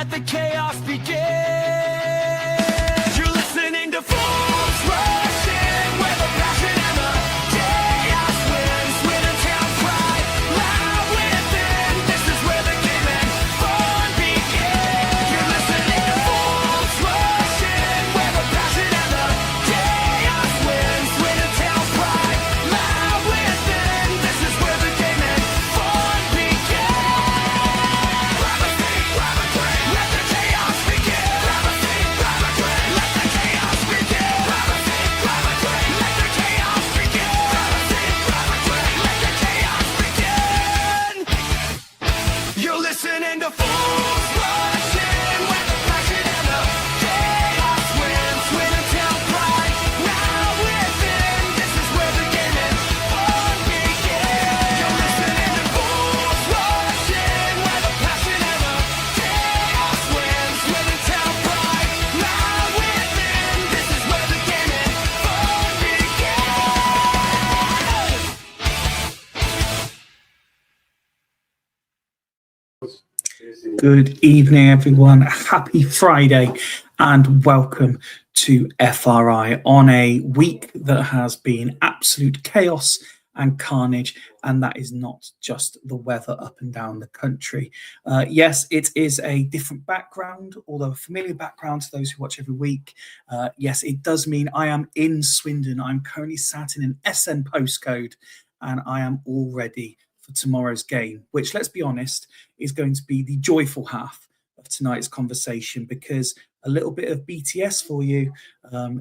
let the chaos begin. You're listening to Fools Rush In, where the passion and the chaos wins. Swindon town pride, loud within. This is where the game and fun begin. You're listening to Fools Rush In, where the passion and the chaos wins. Swindon town pride, loud within. This is where the game and fun begin. Grab a seat, grab a drink, let the chaos begin. Grab a seat, grab a drink, let the chaos begin. Grab a seat, grab a drink, let the chaos begin. Grab a seat, grab a drink, let the chaos begin. You're listening to Fools Rush In, where the passion and the chaos wins. Swindon town pride, now within. This is where the game and fun begin. You're listening to Fools Rush In, where the passion and the chaos wins. Swindon town pride, now within. This is where the game and fun begin. Good evening, everyone. Happy Friday and welcome to FRI on a week that has been absolute chaos and carnage, and that is not just the weather up and down the country. Yes, it is a different background, although a familiar background to those who watch every week. Yes, it does mean I am in Swindon. I'm currently sat in an SN postcode and I am all ready for tomorrow's game, which, let's be honest, is going to be the joyful half of tonight's conversation, because a little bit of BTS for you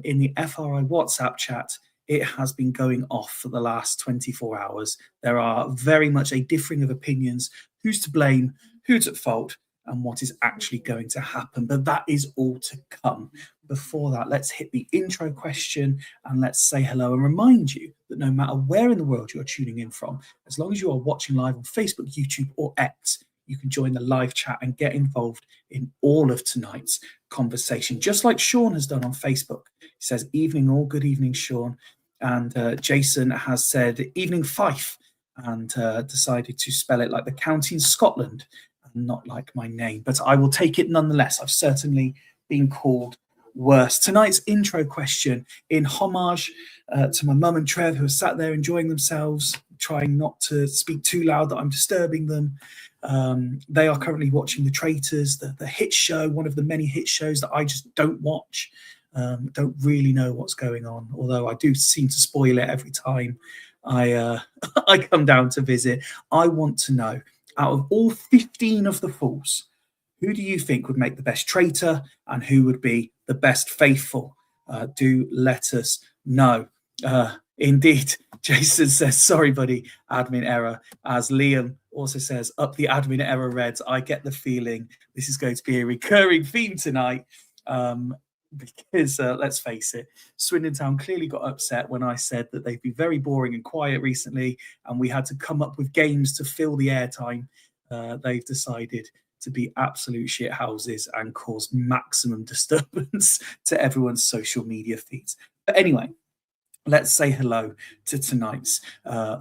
in the FRI WhatsApp chat. It has been going off for the last 24 hours. There are very much a differing of opinions, who's to blame, who's at fault, and what is actually going to happen. But that is all to come. Before that, let's hit the intro question and let's say hello and remind you that no matter where in the world you're tuning in from, as long as you are watching live on Facebook, YouTube, or X, you can join the live chat and get involved in all of tonight's conversation, just like Sean has done on Facebook. He says, evening all, good evening, Sean. And Jason has said, evening Fyfye, and decided to spell it like the county in Scotland and not like my name. But I will take it nonetheless. I've certainly been called worse. Tonight's intro question, in homage to my mum and Trev, who are sat there enjoying themselves, trying not to speak too loud that I'm disturbing them. They are currently watching The Traitors, the hit show, one of the many hit shows that I just don't watch. Don't really know what's going on, although I do seem to spoil it every time I I come down to visit. I want to know, out of all 15 of the fools, who do you think would make the best traitor and who would be the best faithful? Do let us know. Indeed, Jason says, sorry, buddy, admin error. As Liam also says, up the admin error Reds. I get the feeling this is going to be a recurring theme tonight. Because let's face it, Swindon Town clearly got upset when I said that they've been very boring and quiet recently, and we had to come up with games to fill the airtime. They've decided to be absolute shit houses and cause maximum disturbance to everyone's social media feeds. But anyway, let's say hello to tonight's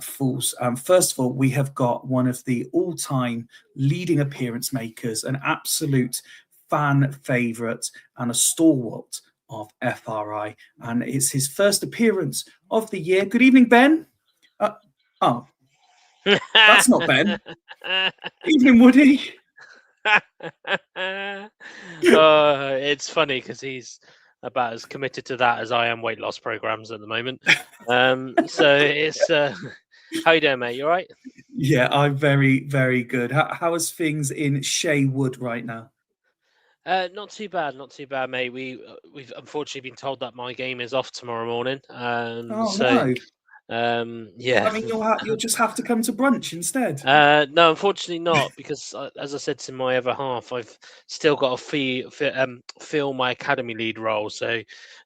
fools. First of all, we have got one of the all-time leading appearance makers, an absolute fan favourite and a stalwart of FRI, and it's his first appearance of the year. Good evening, Ben. Oh, that's not Ben. Evening, Woody. It's funny because he's about as committed to that as I am weight loss programs at the moment. So it's how you doing, mate? You all right? Yeah, I'm very, very good. How is things in Shea Wood right now? Not too bad, mate. We've unfortunately been told that my game is off tomorrow morning. No. Yeah. I mean, you'll just have to come to brunch instead. No, unfortunately not, because as I said to my other half, I've still got to fill my academy lead role. So,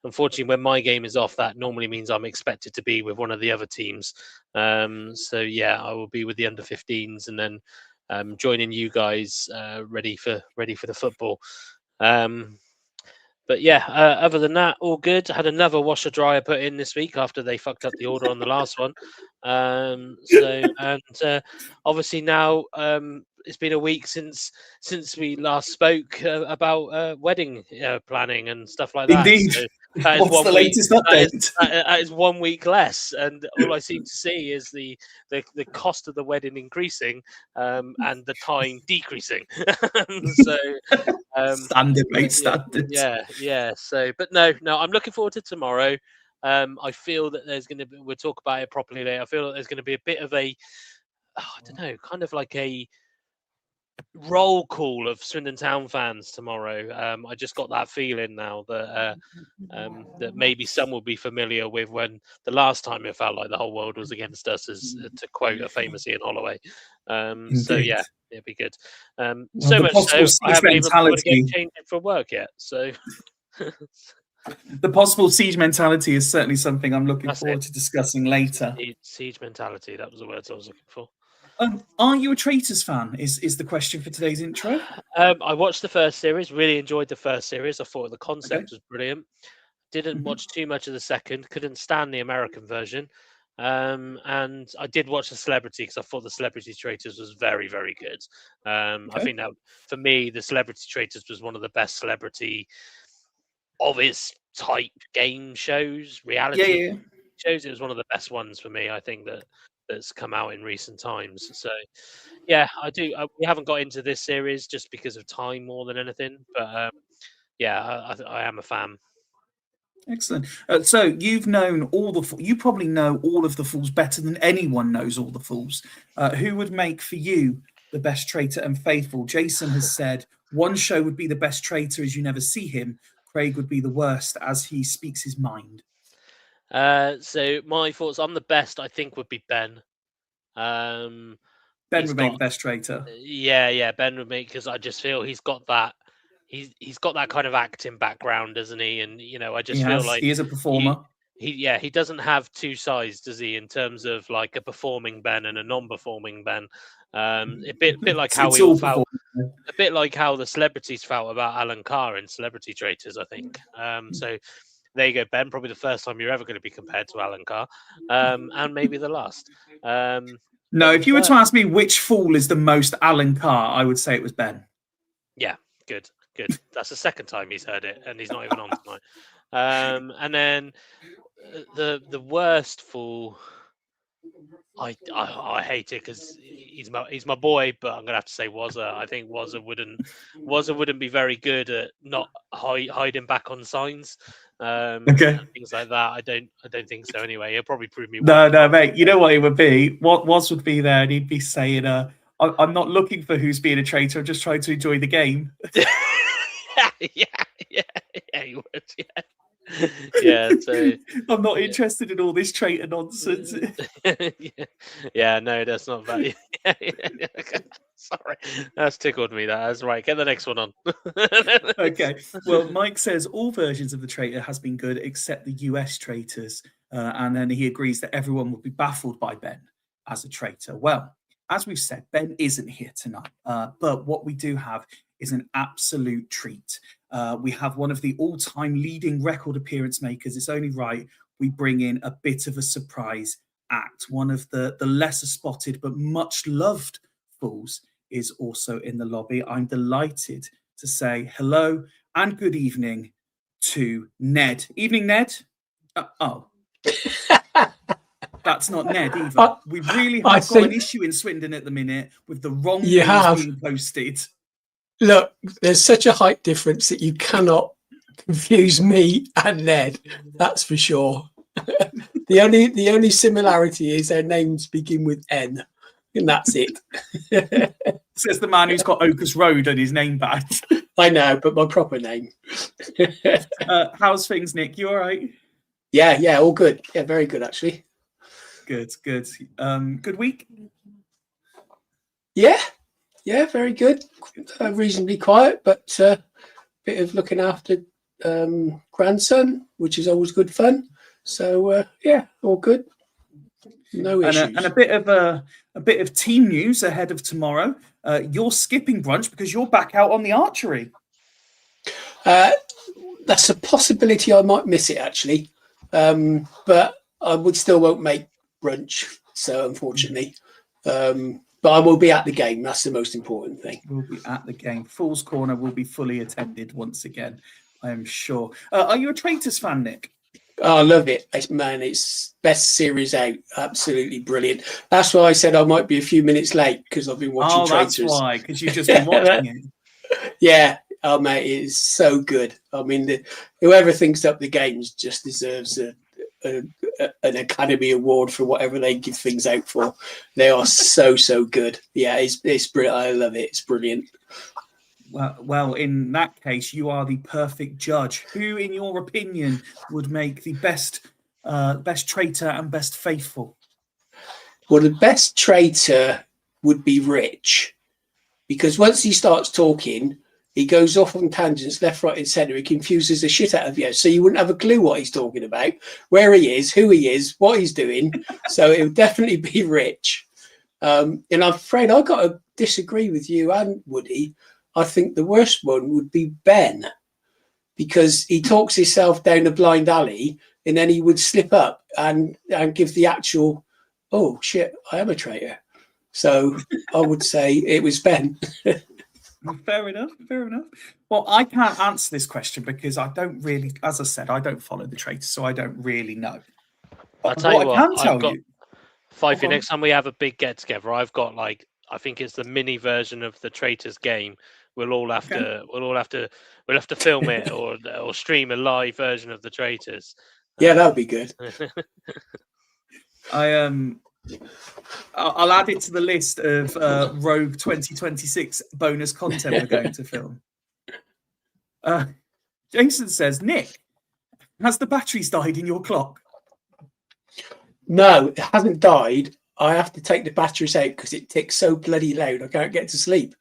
unfortunately, when my game is off, that normally means I'm expected to be with one of the other teams. So yeah, I will be with the under-15s and then joining you guys ready for the football. But yeah, other than that, all good. I had another washer dryer put in this week after they fucked up the order on the last one. Obviously now it's been a week since we last spoke about wedding planning and stuff like that. Indeed. So What's the latest update? That is 1 week less, and all I seem to see is the cost of the wedding increasing and the time decreasing. So standard, mate, standard. yeah. So, but no, I'm looking forward to tomorrow. I feel that there's going to be, we'll talk about it properly later. I feel that there's going to be a bit of I don't know, kind of like a roll call of Swindon Town fans tomorrow. I just got that feeling now that that maybe some will be familiar with when the last time it felt like the whole world was against us, as to quote a famous Ian Holloway. So yeah, it'd be good. So much so I haven't even thought of getting changed for work yet. So the possible siege mentality is certainly something I'm looking forward to discussing later. Siege mentality, that was the words I was looking for. Are you a Traitors fan? Is the question for today's intro? I watched the first series, really enjoyed the first series. I thought the concept was brilliant. Didn't watch too much of the second, couldn't stand the American version. And I did watch the Celebrity because I thought the Celebrity Traitors was very, very good. I think that for me, the Celebrity Traitors was one of the best celebrity of its type game shows, reality shows. It was one of the best ones for me, I think, that's come out in recent times. So yeah, I do. We haven't got into this series just because of time more than anything, but yeah, I am a fan. Excellent. So you've known you probably know all of the fools better than anyone knows all the fools. Who would make for you the best traitor and faithful? Jason has said one show would be the best traitor as you never see him. Craig would be the worst as he speaks his mind. So my thoughts on the best, I think, would be Ben. Ben would make the best traitor. Yeah, Ben would make, because I just feel he's got that. He's got that kind of acting background, doesn't he? And I just feel like he is a performer. He doesn't have two sides, does he? In terms of like a performing Ben and a non-performing Ben. A bit like how we all felt. A bit like how the celebrities felt about Alan Carr in Celebrity Traitors, I think. So there you go, Ben. Probably the first time you're ever going to be compared to Alan Carr, and maybe the last. No, if you were to ask me which fool is the most Alan Carr, I would say it was Ben. Yeah, good. That's the second time he's heard it, and he's not even on tonight. And then the worst fool. I hate it because he's my boy, but I'm gonna have to say Wazza. I think Wazza wouldn't be very good at not hiding back on signs, Okay. and things like that. I don't think so. Anyway, he'll probably prove me No, wrong. no, mate. You know what it would be? What Woz would be there, and he'd be saying, I'm not looking for who's being a traitor. I'm just trying to enjoy the game." yeah, he would. Yeah, yeah. So I'm not yeah. interested in all this traitor nonsense. Yeah, no, that's not bad. Sorry, that's tickled me. That's right. Get the next one on. Okay. Well, Mike says all versions of the traitor has been good except the US traitors, and then he agrees that everyone would be baffled by Ben as a traitor. Well, as we've said, Ben isn't here tonight, but what we do have is an absolute treat. We have one of the all-time leading record appearance makers. It's only right we bring in a bit of a surprise act. One of the lesser spotted but much loved fools is also in the lobby. I'm delighted to say hello and good evening to Ned. Evening, Ned. Oh, that's not Ned either. We really have got an issue in Swindon at the minute with the wrong names being posted. Look, there's such a height difference that you cannot confuse me and Ned. That's for sure. The only similarity is their names begin with N, and that's it. Says the man who's got Oakus Road on his name badge. I know, but my proper name. How's things, Nick? You all right? Yeah, all good. Yeah, very good actually. Good. Good week? Yeah, very good. Reasonably quiet, but a bit of looking after grandson, which is always good fun. So yeah, all good. No issues. And a bit of team news ahead of tomorrow. You're skipping brunch because you're back out on the archery. That's a possibility. I might miss it actually, but I won't make brunch. So unfortunately, but I will be at the game. That's the most important thing. We'll be at the game. Fool's Corner will be fully attended once again, I am sure. Are you a Traitors fan, Nick? Oh, I love it. It's best series out. Absolutely brilliant. That's why I said I might be a few minutes late because I've been watching Traitors. That's why, because you've just been watching it. Yeah. Oh, mate, it is so good. I mean, whoever thinks up the games just deserves an Academy Award for whatever they give things out for. They are so good. Yeah, it's brilliant. I love it. It's brilliant. Well, in that case, you are the perfect judge. Who, in your opinion, would make the best traitor and best faithful? Well, the best traitor would be Rich, because once he starts talking, he goes off on tangents, left, right, and centre. He confuses the shit out of you, so you wouldn't have a clue what he's talking about, where he is, who he is, what he's doing. So it would definitely be Rich. And I'm afraid I've got to disagree with you and Woody. I think the worst one would be Ben, because he talks himself down a blind alley and then he would slip up and give the actual, oh shit, I am a traitor. So I would say it was Ben. Fair enough. Well, I can't answer this question because I don't really, as I said, I don't follow the Traitors, so I don't really know. I'll tell you what, I've got Fyfye, next time we have a big get together, I've got I think it's the mini version of the Traitors game. We'll have to film it or stream a live version of the Traitors. Yeah, that would be good. I'll add it to the list of Rogue 2026 bonus content we're going to film. Jason says, Nick, has the batteries died in your clock? No, it hasn't died. I have to take the batteries out because it ticks so bloody loud. I can't get to sleep.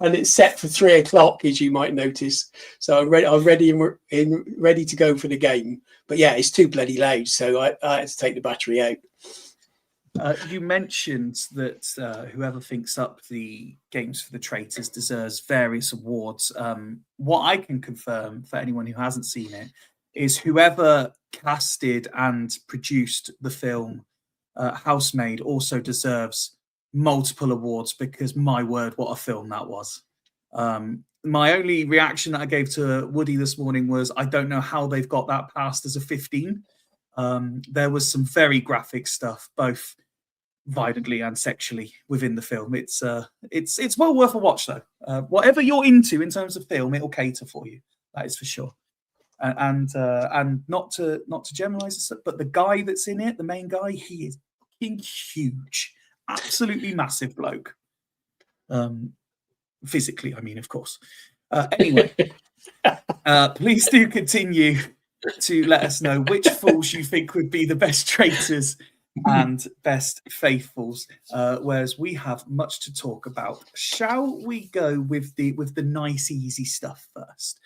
And it's set for 3 o'clock, as you might notice. So I'm ready to go for the game. But yeah, it's too bloody loud, so I had to take the battery out. You mentioned that whoever thinks up the games for the Traitors deserves various awards. What I can confirm for anyone who hasn't seen it is whoever casted and produced the film Housemaid also deserves multiple awards, because my word, what a film that was. My only reaction that I gave to Woody this morning was, I don't know how they've got that passed as a 15. There was some very graphic stuff, both violently and sexually, within the film. It's well worth a watch, though. Whatever you're into in terms of film, it'll cater for you. That is for sure. And not to generalize, but the guy that's in it, the main guy, he is fucking huge, absolutely massive bloke. Physically, I mean, of course. Anyway, please do continue to let us know which fools you think would be the best traitors and best faithfuls, whereas we have much to talk about. Shall we go with the nice, easy stuff first?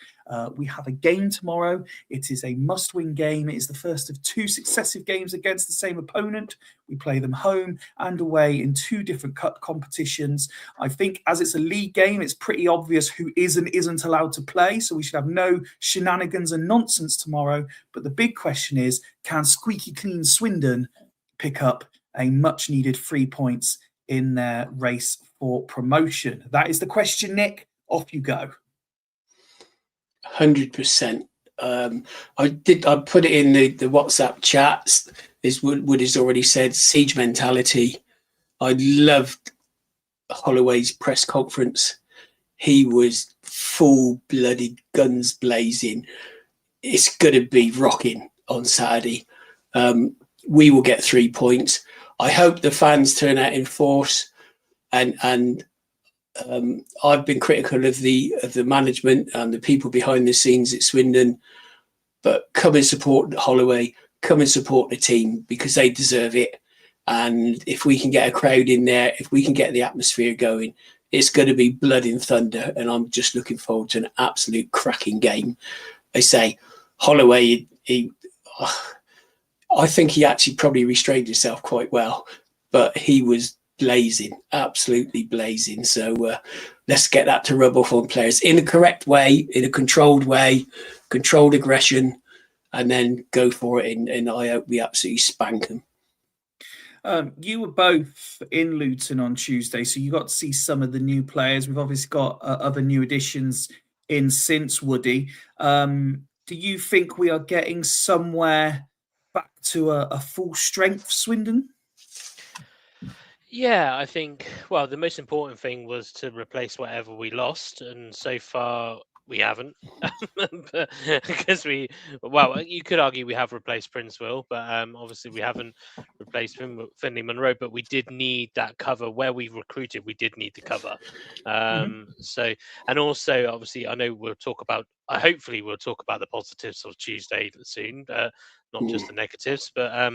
We have a game tomorrow. It is a must-win game. It is the first of 2 successive games against the same opponent. We play them home and away in 2 different cup competitions. I think as it's a league game, it's pretty obvious who is and isn't allowed to play, so we should have no shenanigans and nonsense tomorrow. But the big question is, can squeaky clean Swindon pick up a much-needed 3 points in their race for promotion? That is the question, Nick. Off you go. 100%. I put it in the WhatsApp chats. As Wood has already said, siege mentality. I loved Holloway's press conference. He was full-blooded, guns blazing. It's going to be rocking on Saturday. We will get 3 points. I hope the fans turn out in force, and I've been critical of the management and the people behind the scenes at Swindon, but come and support Holloway, come and support the team, because they deserve it. And if we can get a crowd in there, if we can get the atmosphere going, it's going to be blood and thunder. And I'm just looking forward to an absolute cracking game. I say Holloway, I think he actually probably restrained himself quite well, but he was blazing, absolutely blazing. So let's get that to rub off on players in a correct way, in a controlled way, controlled aggression, and then go for it. And I hope we absolutely spank them. You were both in Luton on Tuesday, so you got to see some of the new players. We've obviously got other new additions in since, Woody. Do you think we are getting somewhere back to a full strength Swindon? Yeah, I think, well, the most important thing was to replace whatever we lost, and so far we haven't. Because you could argue we have replaced Prince Will, but obviously we haven't replaced Finley Monroe, but we did need that cover where we recruited. We did need the cover. So, and also, obviously, I know hopefully we'll talk about the positives of Tuesday soon, not just the negatives, but,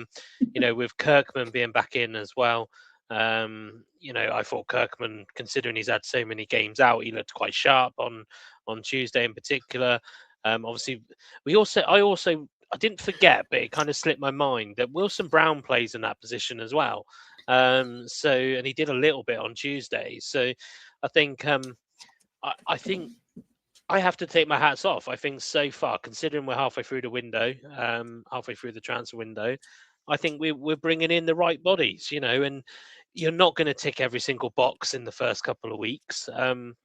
with Kirkman being back in as well. I thought Kirkman, considering he's had so many games out, he looked quite sharp on Tuesday in particular. Obviously, I didn't forget, but it kind of slipped my mind that Wilson Brown plays in that position as well. And he did a little bit on Tuesday. So I think I think I have to take my hats off. I think so far, considering we're halfway through the window, halfway through the transfer window, I think we're bringing in the right bodies, and you're not going to tick every single box in the first couple of weeks,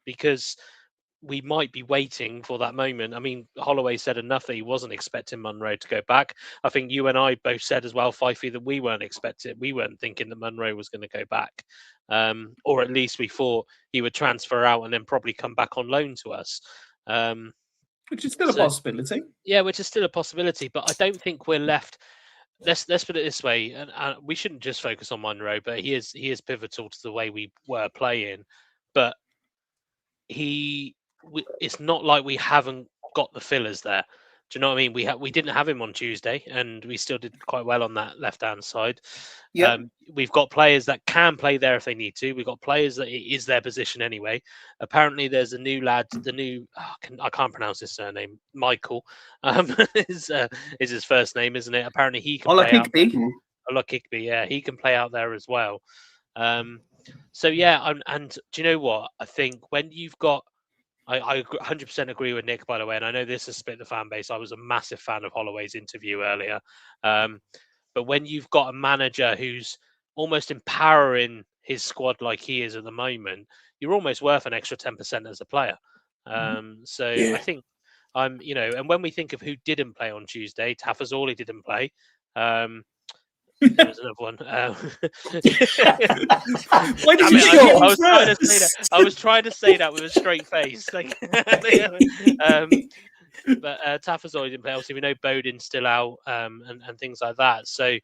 because we might be waiting for that moment. I mean, Holloway said enough that he wasn't expecting Monroe to go back. I think you and I both said as well, Fyfye, that we weren't thinking that Monroe was going to go back, or at least we thought he would transfer out and then probably come back on loan to us. Which is still a possibility. Yeah, which is still a possibility, but I don't think we're left. Let's put it this way, and we shouldn't just focus on Monroe, but he is pivotal to the way we were playing. But it's not like we haven't got the fillers there. Do you know what I mean? We didn't have him on Tuesday, and we still did quite well on that left-hand side. Yeah, we've got players that can play there if they need to. We've got players that it is their position anyway. Apparently, there's a new lad. I can't pronounce his surname. Michael is his first name, isn't it? Apparently, he can play out. Olakigbe, yeah, he can play out there as well. So yeah, and do you know what? I think when you've got, I 100% agree with Nick, by the way, and I know this has split the fan base. I was a massive fan of Holloway's interview earlier. But when you've got a manager who's almost empowering his squad like he is at the moment, you're almost worth an extra 10% as a player. I think and when we think of who didn't play on Tuesday, Tafazorli didn't play. There was another one. Why did I you mean, say I it was trying to say that. first? I was trying to say that with a straight face. Like, but Tafazoid didn't play. Obviously, we know Bowden's still out, and things like that. So,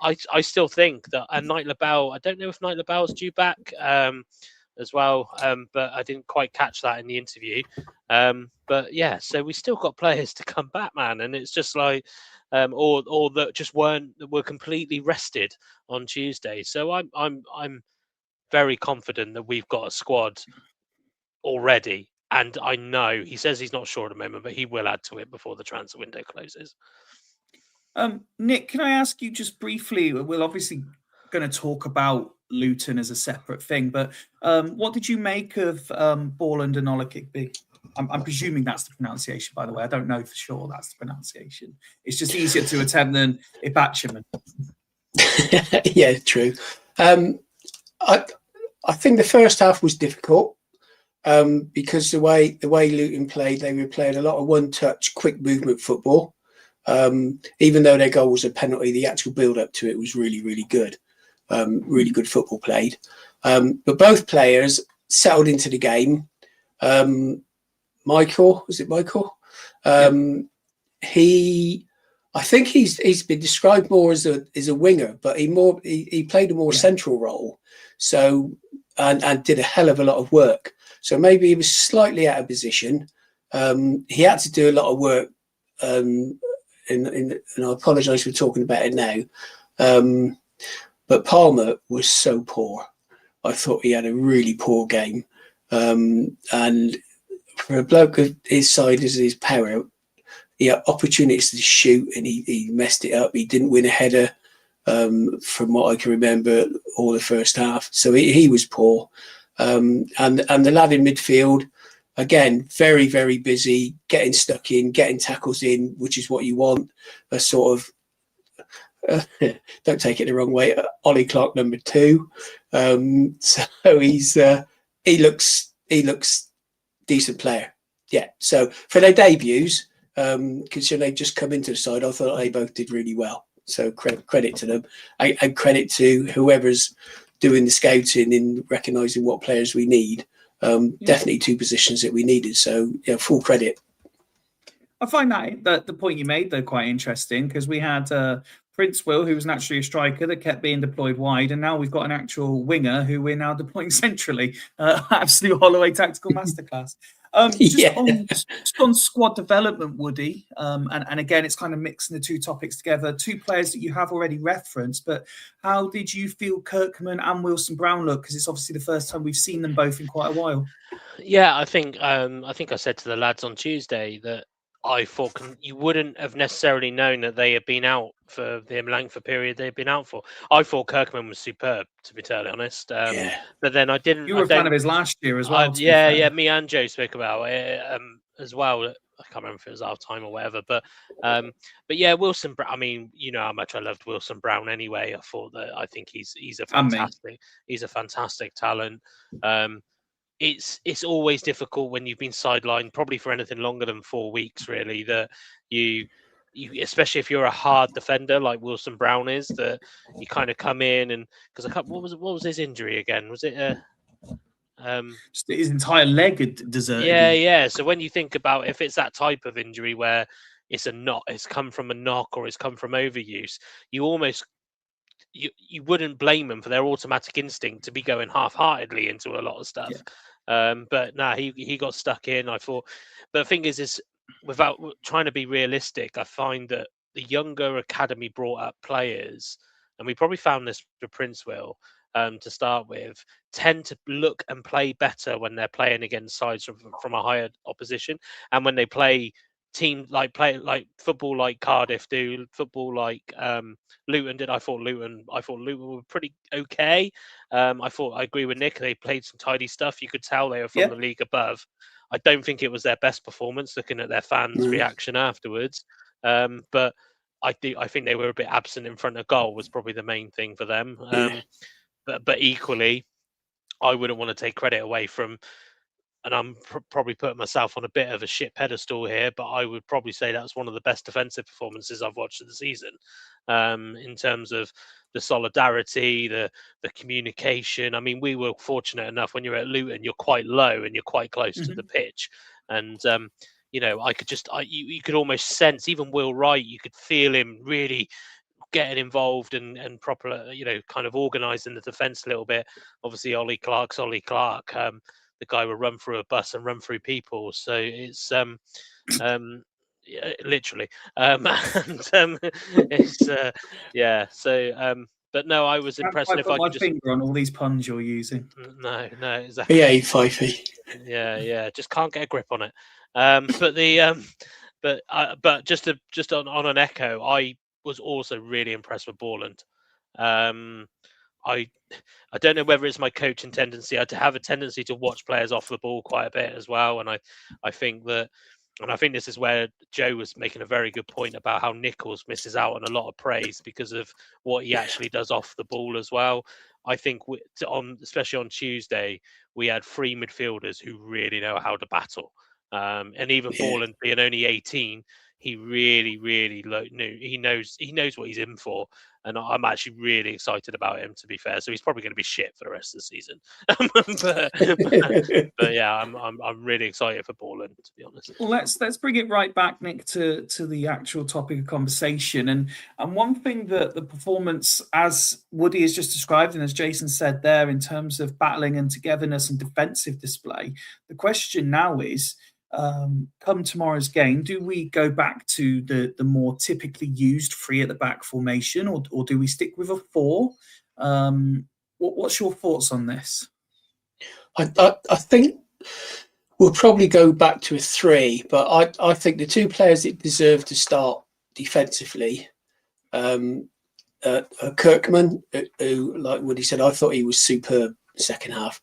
I still think that Knight LaBelle. I don't know if Knight LaBelle's due back as well, but I didn't quite catch that in the interview. But yeah, so we still got players to come back, man, and it's just like, or that just were completely rested on Tuesday. So I'm very confident that we've got a squad already. And I know he says he's not sure at the moment, but he will add to it before the transfer window closes. Nick, can I ask you just briefly? We're obviously going to talk about Luton as a separate thing, but what did you make of Borland and Olakigbe? I'm presuming that's the pronunciation, by the way. I don't know for sure that's the pronunciation. It's just easier to attempt than Ibachiman. Yeah, true. I think the first half was difficult. Because the way Luton played, they were playing a lot of one-touch, quick movement football. Even though their goal was a penalty, the actual build-up to it was really, really good. Really good football played. But both players settled into the game. Michael, was it Michael? I think he's been described more as a winger, but he played a more central role. So and did a hell of a lot of work. So maybe he was slightly out of position. He had to do a lot of work, and I apologise for talking about it now. But Palmer was so poor. I thought he had a really poor game. And for a bloke of his size as his power, he had opportunities to shoot and he messed it up. He didn't win a header, from what I can remember, all the first half. So he was poor. And the lad in midfield, again, very, very busy, getting stuck in, getting tackles in, which is what you want. A sort of, don't take it the wrong way, Ollie Clark number 2. So he looks decent player. Yeah. So for their debuts, considering they just come into the side, I thought they both did really well. So credit to them, and credit to whoever's doing the scouting in recognising what players we need. Definitely 2 positions that we needed. So yeah, full credit. I find that the point you made, though, quite interesting, because we had Prince Will, who was naturally a striker that kept being deployed wide, and now we've got an actual winger who we're now deploying centrally. Absolute Holloway tactical masterclass. Just on squad development, Woody, and again, it's kind of mixing the 2 topics together. 2 players that you have already referenced, but how did you feel Kirkman and Wilson Brown look? Because it's obviously the first time we've seen them both in quite a while. Yeah, I think I said to the lads on Tuesday that I thought you wouldn't have necessarily known that they had been out for the length of period they'd been out for. I thought Kirkman was superb, to be totally honest. But then I didn't. You were a fan of his last year as well. Yeah. Me and Joe spoke about it as well. I can't remember if it was half time or whatever, but yeah, Wilson. I mean, you know how much I loved Wilson Brown anyway. I think he's a fantastic talent. It's always difficult when you've been sidelined, probably for anything longer than 4 weeks, really, that you especially if you're a hard defender like Wilson Brown is, that you kind of come in and because what was his injury again? Was it his entire leg had deserted? Yeah. So when you think about if it's that type of injury where it's come from a knock or it's come from overuse, you almost you wouldn't blame them for their automatic instinct to be going half-heartedly into a lot of stuff. But no, he got stuck in. I thought, but the thing is without trying to be realistic, I find that the younger academy brought up players, and we probably found this with Princeville to start with, tend to look and play better when they're playing against sides from a higher opposition, and when they play football like Cardiff do, football like Luton did. I thought Luton were pretty okay. I agree with Nick. They played some tidy stuff. You could tell they were from the league above. I don't think it was their best performance, looking at their fans' reaction afterwards. But I think they were a bit absent in front of goal was probably the main thing for them. But equally, I wouldn't want to take credit away from and I'm probably putting myself on a bit of a shit pedestal here, but I would probably say that's one of the best defensive performances I've watched of the season, in terms of the solidarity, the communication. I mean, we were fortunate enough when you're at Luton, you're quite low and you're quite close to the pitch, and I could you could almost sense, even Will Wright, you could feel him really getting involved and proper, kind of organising the defence a little bit. Obviously, Ollie Clark. The guy will run through a bus and run through people. So it's yeah, literally, and it's but no, I was impressed. I've If got I my could just finger on all these puns you're using. no, exactly. Yeah, Fyfye. Yeah, just can't get a grip on it. But just on an echo, I was also really impressed with Borland. I don't know whether it's my coaching tendency. I have a tendency to watch players off the ball quite a bit as well, and I think that, and I think this is where Joe was making a very good point about how Nichols misses out on a lot of praise because of what he actually does off the ball as well. I think especially on Tuesday, we had 3 midfielders who really know how to battle. And even Borland being only 18, he really, really knew he knows what he's in for, and I'm actually really excited about him. To be fair, so he's probably going to be shit for the rest of the season. but yeah, I'm really excited for Borland, to be honest. Well, let's bring it right back, Nick, to the actual topic of conversation. And one thing that the performance, as Woody has just described, and as Jason said there, in terms of battling and togetherness and defensive display, the question now is, come tomorrow's game, do we go back to the more typically used 3 at the back formation, or do we stick with a 4? What's your thoughts on this? I think we'll probably go back to a 3, but I think the 2 players that deserve to start defensively, Kirkman, who, like Woody said, I thought he was superb second half.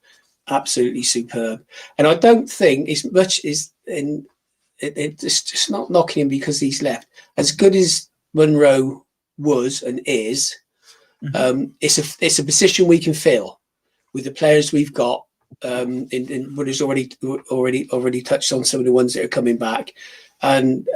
Absolutely superb. And I don't think as much as it's just not knocking him because he's left. As good as Monroe was and is, it's a position we can fill with the players we've got. In Woody's already touched on some of the ones that are coming back, and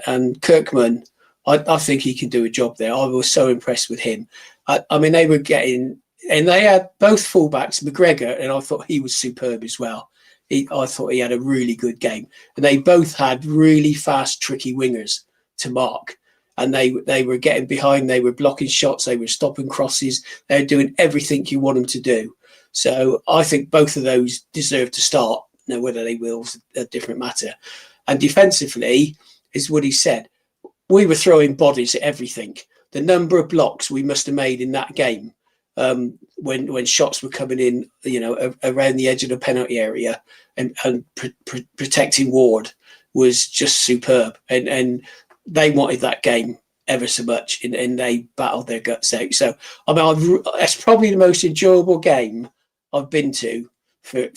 Kirkman, I think he can do a job there. I was so impressed with him. I mean, they were getting. And they had both fullbacks, McGregor, and I thought he was superb as well. I thought he had a really good game. And they both had really fast, tricky wingers to mark. And they were getting behind, they were blocking shots, they were stopping crosses, they were doing everything you want them to do. So I think both of those deserve to start. Now, whether they will is a different matter. And defensively, is what he said, we were throwing bodies at everything. The number of blocks we must have made in that game, when shots were coming in, around the edge of the penalty area and protecting Ward was just superb. And they wanted that game ever so much, and they battled their guts out. So, I mean, that's probably the most enjoyable game I've been to for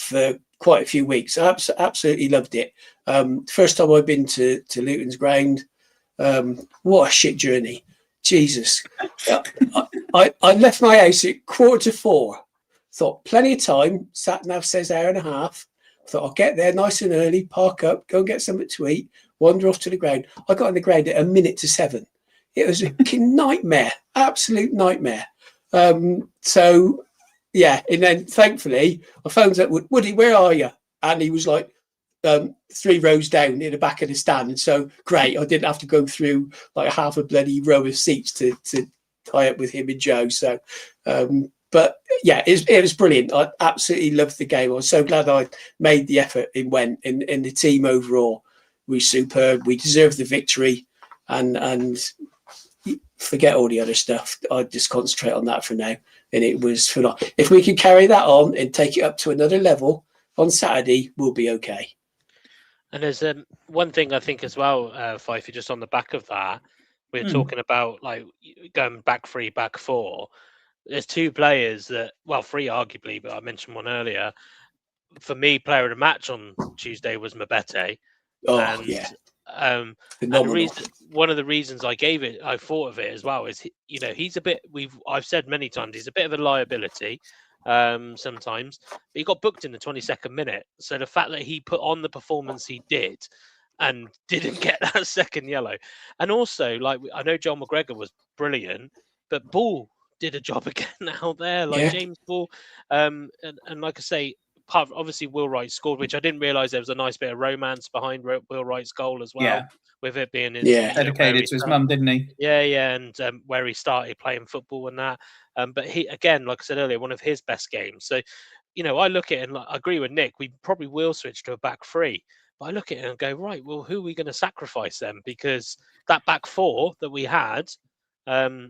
quite a few weeks. I absolutely loved it. First time I've been to Luton's ground. What a shit journey. Jesus. I left my house at 3:45. Thought plenty of time. Sat nav says hour and a half. Thought I'll get there nice and early, park up, go and get something to eat, wander off to the ground. I got on the ground at 7:01. It was a nightmare, absolute nightmare. So yeah, and then thankfully I phoned up, Woody, where are you? And he was like 3 rows down in the back of the stand. And so great, I didn't have to go through like half a bloody row of seats to tie up with him and Joe. So but yeah, it was brilliant. I absolutely loved the game. I was so glad I made the effort and went, and the team overall was superb. We deserved the victory, and forget all the other stuff. I just concentrate on that for now. And it was phenomenal. If we could carry that on and take it up to another level on Saturday, we'll be okay. And there's one thing I think as well, Fyfye, just on the back of that, we're talking about like going back 3, back 4. There's 2 players that, well, 3 arguably, but I mentioned one earlier. For me, player of the match on Tuesday was Mabete. Oh, and, yeah. And one of the reasons I thought of it as well is, he's a bit. I've said many times he's a bit of a liability. sometimes, but he got booked in the 22nd minute. So the fact that he put on the performance he did and didn't get that second yellow, and also like I know John McGregor was brilliant, but Ball did a job again out there, like Yeah. James Ball, and like I say, obviously Will Wright scored, which I didn't realise there was a nice bit of romance behind Will Wright's goal as well, Yeah. with it being his Yeah. Dedicated to his mum, didn't he? Yeah, and where he started playing football and that. But he, again, like I said earlier, one of his best games. So, I look at it and like, I agree with Nick. We probably will switch to a back three. But I look at it and go, right, well, who are we going to sacrifice then? Because that back four that we had, they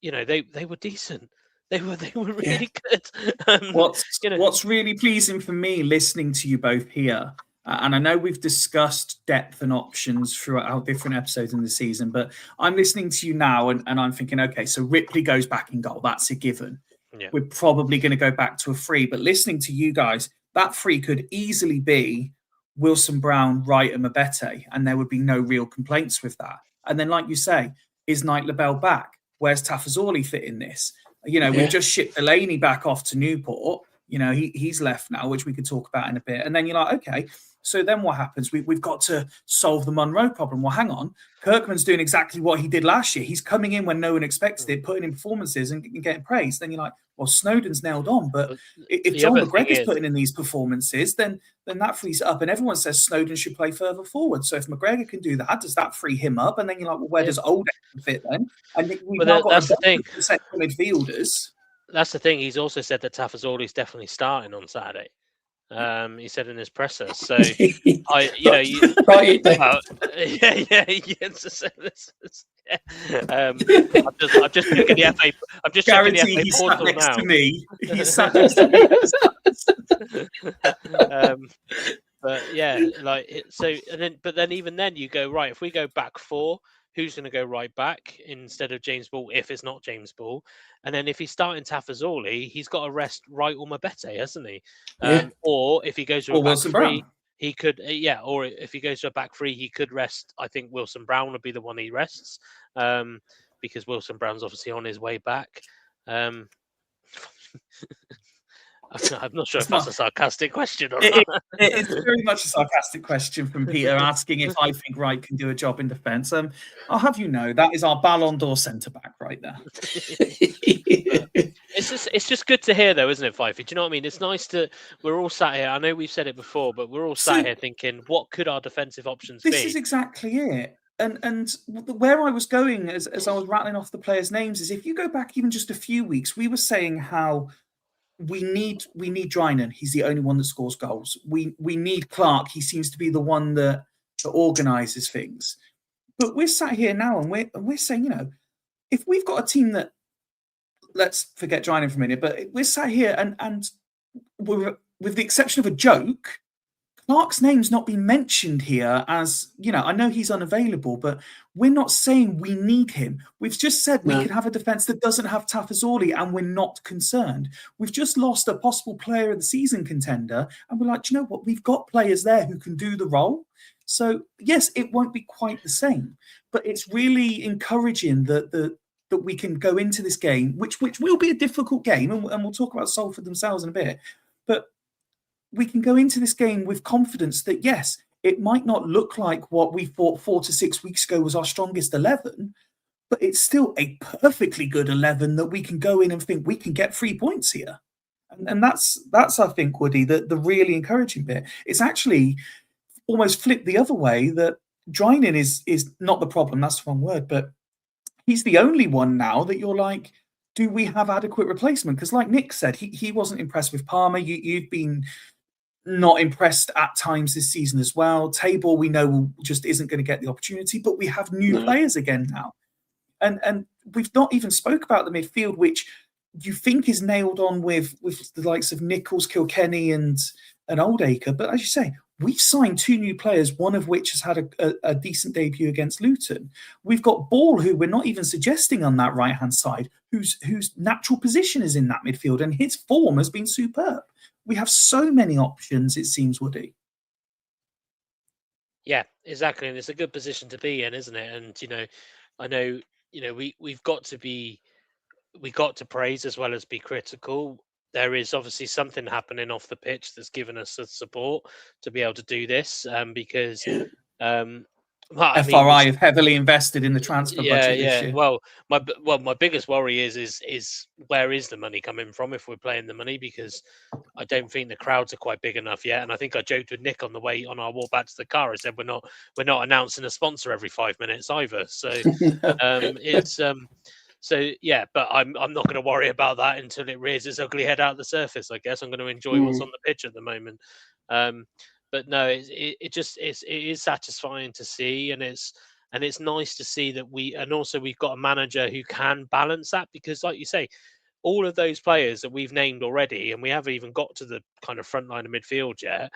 were decent. They were really good. What's really pleasing for me listening to you both here, and I know we've discussed depth and options throughout our different episodes in the season, but I'm listening to you now and I'm thinking, okay, so Ripley goes back in goal. That's a given. Yeah. We're probably going to go back to a free, but listening to you guys, that free could easily be Wilson Brown, Wright, and Mabete, and there would be no real complaints with that. And then, like you say, is Knight Labelle back? Where's Tafazorli fit in this? We've just shipped Delaney back off to Newport. He's left now, which we could talk about in a bit. And then you're like, okay, so then what happens? We've got to solve the Monroe problem. Well, hang on. Kirkman's doing exactly what he did last year. He's coming in when no one expected it, putting in performances and getting praised. Then you're like, well, Snowden's nailed on. But if John McGregor's putting in these performances, then that frees it up. And everyone says Snowden should play further forward. So if McGregor can do that, does that free him up? And then you're like, well, where does Oldham fit then? And we've now got that's the thing. Central midfielders. That's the thing. He's also said that Tafazorli's definitely starting on Saturday. He said in his presser. So I've just checking the FA. I'm just checking the FA portal now. To me. He's sat next to me. But yeah, but then even then you go right. If we go back four, who's going to go right back instead of James Ball if it's not James Ball? And then if he's starting Tafazorli, he's got to rest Wright or Mabete, hasn't he? Or if he goes to a back three, he could, or if he goes to a back three, he could rest. I think Wilson Brown would be the one he rests because Wilson Brown's obviously on his way back. I'm not sure if that's a sarcastic question or not. It's very much a sarcastic question from Peter asking if I think Wright can do a job in defence. I'll have you know that is our Ballon d'Or centre back right there. It's just good to hear though, isn't it, Fyfye? Do you know what I mean? It's nice we're all sat here. I know we've said it before, but we're all sat here thinking, what could our defensive options be? This is exactly it. And where I was going as I was rattling off the players' names is if you go back even just a few weeks, we were saying how we need Drinan. He's the only one that scores goals. We need Clark. He seems to be the one that organises things. But we're sat here now and we're saying, if we've got a team that, let's forget Drinan for a minute, but we're sat here and we're, with the exception of a joke, Clark's name's not been mentioned here as, I know he's unavailable, but we're not saying we need him. We've just said we could have a defence that doesn't have Tafazorli and we're not concerned. We've just lost a possible player of the season contender and we're like, do you know what? We've got players there who can do the role. So, yes, it won't be quite the same, but it's really encouraging that we can go into this game, which will be a difficult game, and we'll talk about Salford themselves in a bit, but we can go into this game with confidence that, yes, it might not look like what we thought 4 to 6 weeks ago was our strongest 11, but it's still a perfectly good 11 that we can go in and think we can get 3 points here. And that's I think, Woody, the really encouraging bit. It's actually almost flipped the other way that Drinan is not the problem, that's the wrong word, but he's the only one now that you're like, do we have adequate replacement? Because like Nick said, he wasn't impressed with Palmer. You've been not impressed at times this season as well. Tabor, we know, just isn't going to get the opportunity, but we have new players again now. And we've not even spoke about the midfield, which you think is nailed on with the likes of Nichols, Kilkenny and Oldacre. But as you say, we've signed 2 new players, one of which has had a decent debut against Luton. We've got Ball, who we're not even suggesting on that right-hand side, whose natural position is in that midfield, and his form has been superb. We have so many options, it seems, Woody. Yeah, exactly. And it's a good position to be in, isn't it? And, I know, we got to praise as well as be critical. there is obviously something happening off the pitch that's given us the support to be able to do this. Because, well, I mean, FRI have heavily invested in the transfer budget this yeah. year. Well, my biggest worry is where is the money coming from if we're playing the money, because I don't think the crowds are quite big enough yet. And I think I joked with Nick on the way on our walk back to the car. I said we're not announcing a sponsor every 5 minutes either. So it's so yeah, but I'm not going to worry about that until it rears its ugly head out the surface. I guess I'm going to enjoy what's on the pitch at the moment. But no, it is satisfying to see, and it's nice to see that we've got a manager who can balance that, because, like you say, all of those players that we've named already, and we haven't even got to the kind of front line of midfield yet.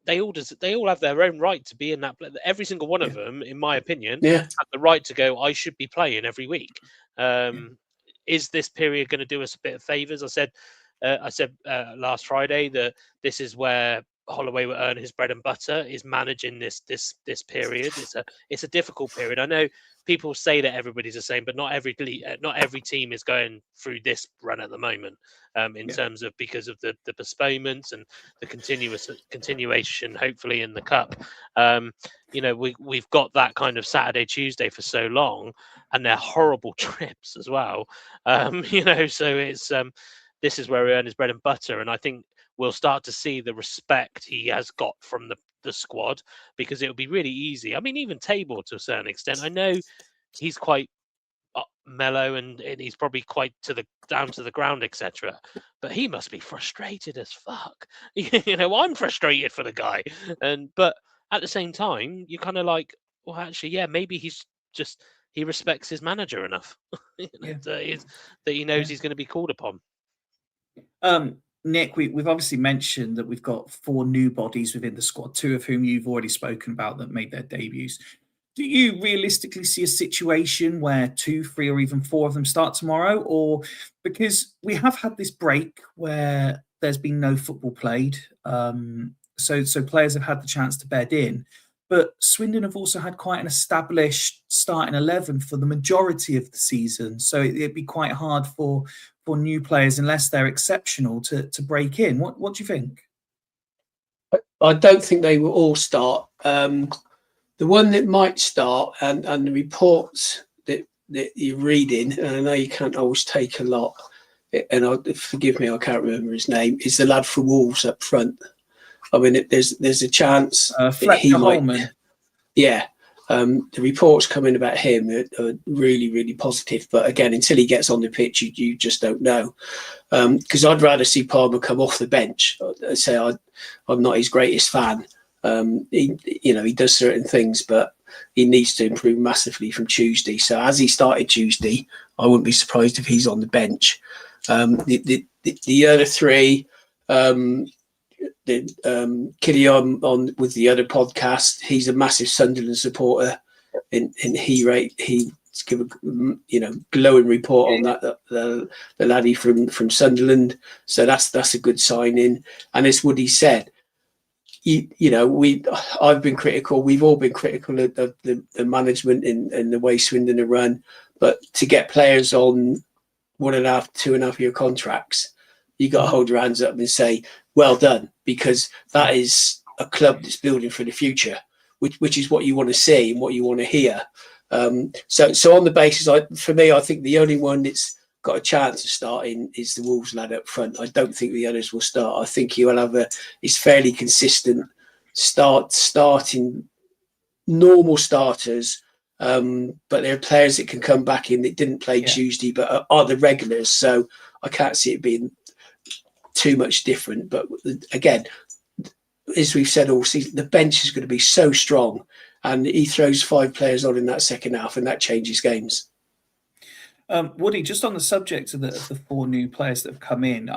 They all have their own right to be in that. Every single one of them, in my opinion, have the right to go, I should be playing every week. Is this period going to do us a bit of favours? I said last Friday that this is where Holloway will earn his bread and butter, is managing this period. It's a difficult period. I know people say that everybody's the same, but not every team is going through this run at the moment. In terms of, because of the postponements and the continuation, hopefully, in the cup. We've got that kind of Saturday, Tuesday for so long, and they're horrible trips as well. So it's this is where he earned his bread and butter, and I think we'll start to see the respect he has got from the squad, because it'll be really easy. I mean, even Tabor, to a certain extent, I know he's quite mellow and he's probably quite down to the ground, etc. But he must be frustrated as fuck. I'm frustrated for the guy, but at the same time, you're kind of like, well, actually, yeah, maybe he respects his manager enough that he knows he's going to be called upon. Nick, we've obviously mentioned that we've got 4 new bodies within the squad, 2 of whom you've already spoken about that made their debuts. Do you realistically see a situation where 2, 3, or even 4 of them start tomorrow? Or, because we have had this break where there's been no football played, so players have had the chance to bed in. But Swindon have also had quite an established starting 11 for the majority of the season. So it'd be quite hard for new players, unless they're exceptional, to break in. What do you think? I don't think they will all start. The one that might start, and the reports that you're reading, and I know you can't always take a lot, and forgive me, I can't remember his name, is the lad for Wolves up front. I mean, there's a chance that he might. Yeah, the reports coming about him are really, really positive. But again, until he gets on the pitch, you just don't know. Because I'd rather see Palmer come off the bench. I say I'm not his greatest fan. He does certain things, but he needs to improve massively from Tuesday. So as he started Tuesday, I wouldn't be surprised if he's on the bench. The other 3. Killian on with the other podcast, he's a massive Sunderland supporter, and he's given glowing report on that the laddie from Sunderland. So that's a good signing. And as Woody said, I've been critical. We've all been critical of the management and the way Swindon are run. But to get players on 1.5, 2.5 year contracts, you got to hold your hands up and say, well done, because that is a club that's building for the future, which is what you want to see and what you want to hear. So on the basis, for me, I think the only one that's got a chance of starting is the Wolves lad up front. I don't think the others will start. I think he will have he's fairly consistent starting normal starters, but there are players that can come back in that didn't play Tuesday but are the regulars. So I can't see it being too much different. But again, as we've said all season, the bench is going to be so strong, and he throws 5 players on in that second half, and that changes games. Woody, just on the subject of the 4 new players that have come in,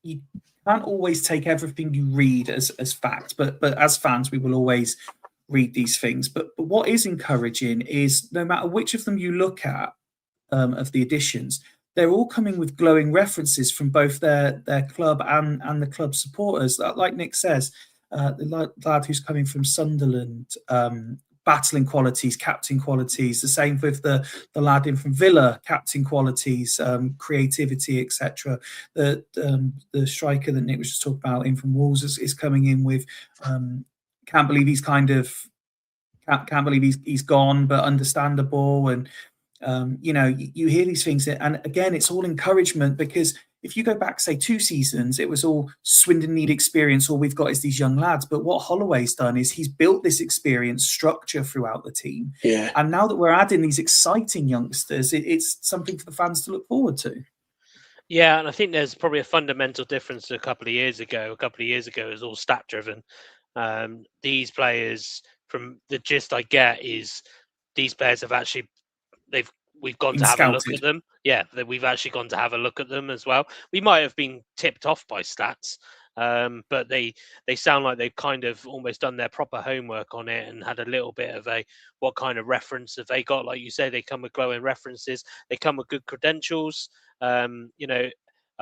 you can't always take everything you read as fact, but as fans, we will always read these things. But what is encouraging is, no matter which of them you look at, of the additions, they're all coming with glowing references from both their club and the club supporters. Like Nick says, the lad who's coming from Sunderland, battling qualities, captain qualities. The same with the lad in from Villa, captain qualities, creativity, etc. The striker that Nick was just talking about in from Wolves is coming in with can't believe he's gone, but understandable. And you hear these things, and again, it's all encouragement, because if you go back, say, 2 seasons, it was all Swindon need experience, all we've got is these young lads. But what Holloway's done is he's built this experience structure throughout the team. Yeah. And now that we're adding these exciting youngsters, it's something for the fans to look forward to. Yeah, and I think there's probably a fundamental difference to a couple of years ago. A couple of years ago, it was all stat driven. These players, from the gist I get, is these players have actually we've gone to have a look at them. Yeah, we've actually gone to have a look at them as well. We might have been tipped off by stats, but they sound like they've kind of almost done their proper homework on it and had a little bit of what kind of reference have they got. Like you say, they come with glowing references. They come with good credentials. I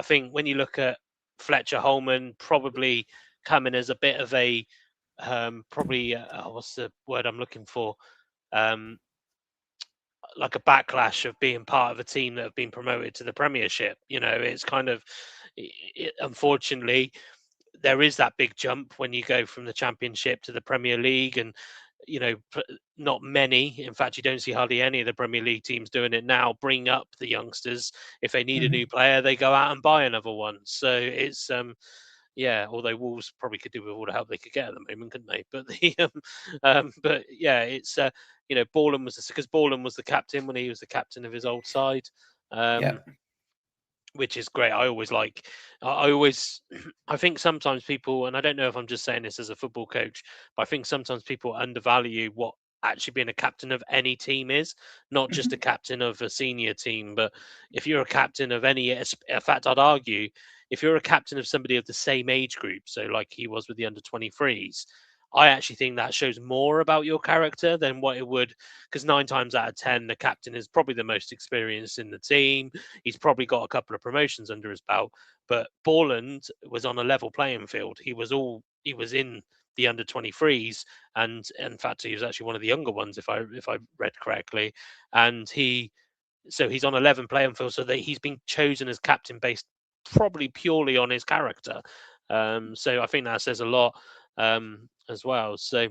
think when you look at Fletcher Holman, probably coming as a bit of a what's the word I'm looking for? Like a backlash of being part of a team that have been promoted to the Premiership. It's kind of, unfortunately, there is that big jump when you go from the Championship to the Premier League, and not many, in fact, you don't see hardly any of the Premier League teams doing it now, bring up the youngsters. If they need a new player, they go out and buy another one. So it's although Wolves probably could do with all the help they could get at the moment, couldn't they? But it's Borland was the captain when he was the captain of his old side, which is great. I think sometimes people, and I don't know if I'm just saying this as a football coach, but I think sometimes people undervalue what actually being a captain of any team is, not just a captain of a senior team, but if you're a captain of any, in fact, I'd argue, if you're a captain of somebody of the same age group, so like he was with the under-23s, I actually think that shows more about your character than what it would, because 9 times out of 10, the captain is probably the most experienced in the team. He's probably got a couple of promotions under his belt, but Borland was on a level playing field. He was in the under-23s, and in fact, he was actually one of the younger ones, if I read correctly. And he's on 11 playing field, so that he's been chosen as captain based probably purely on his character. So I think that says a lot as well. So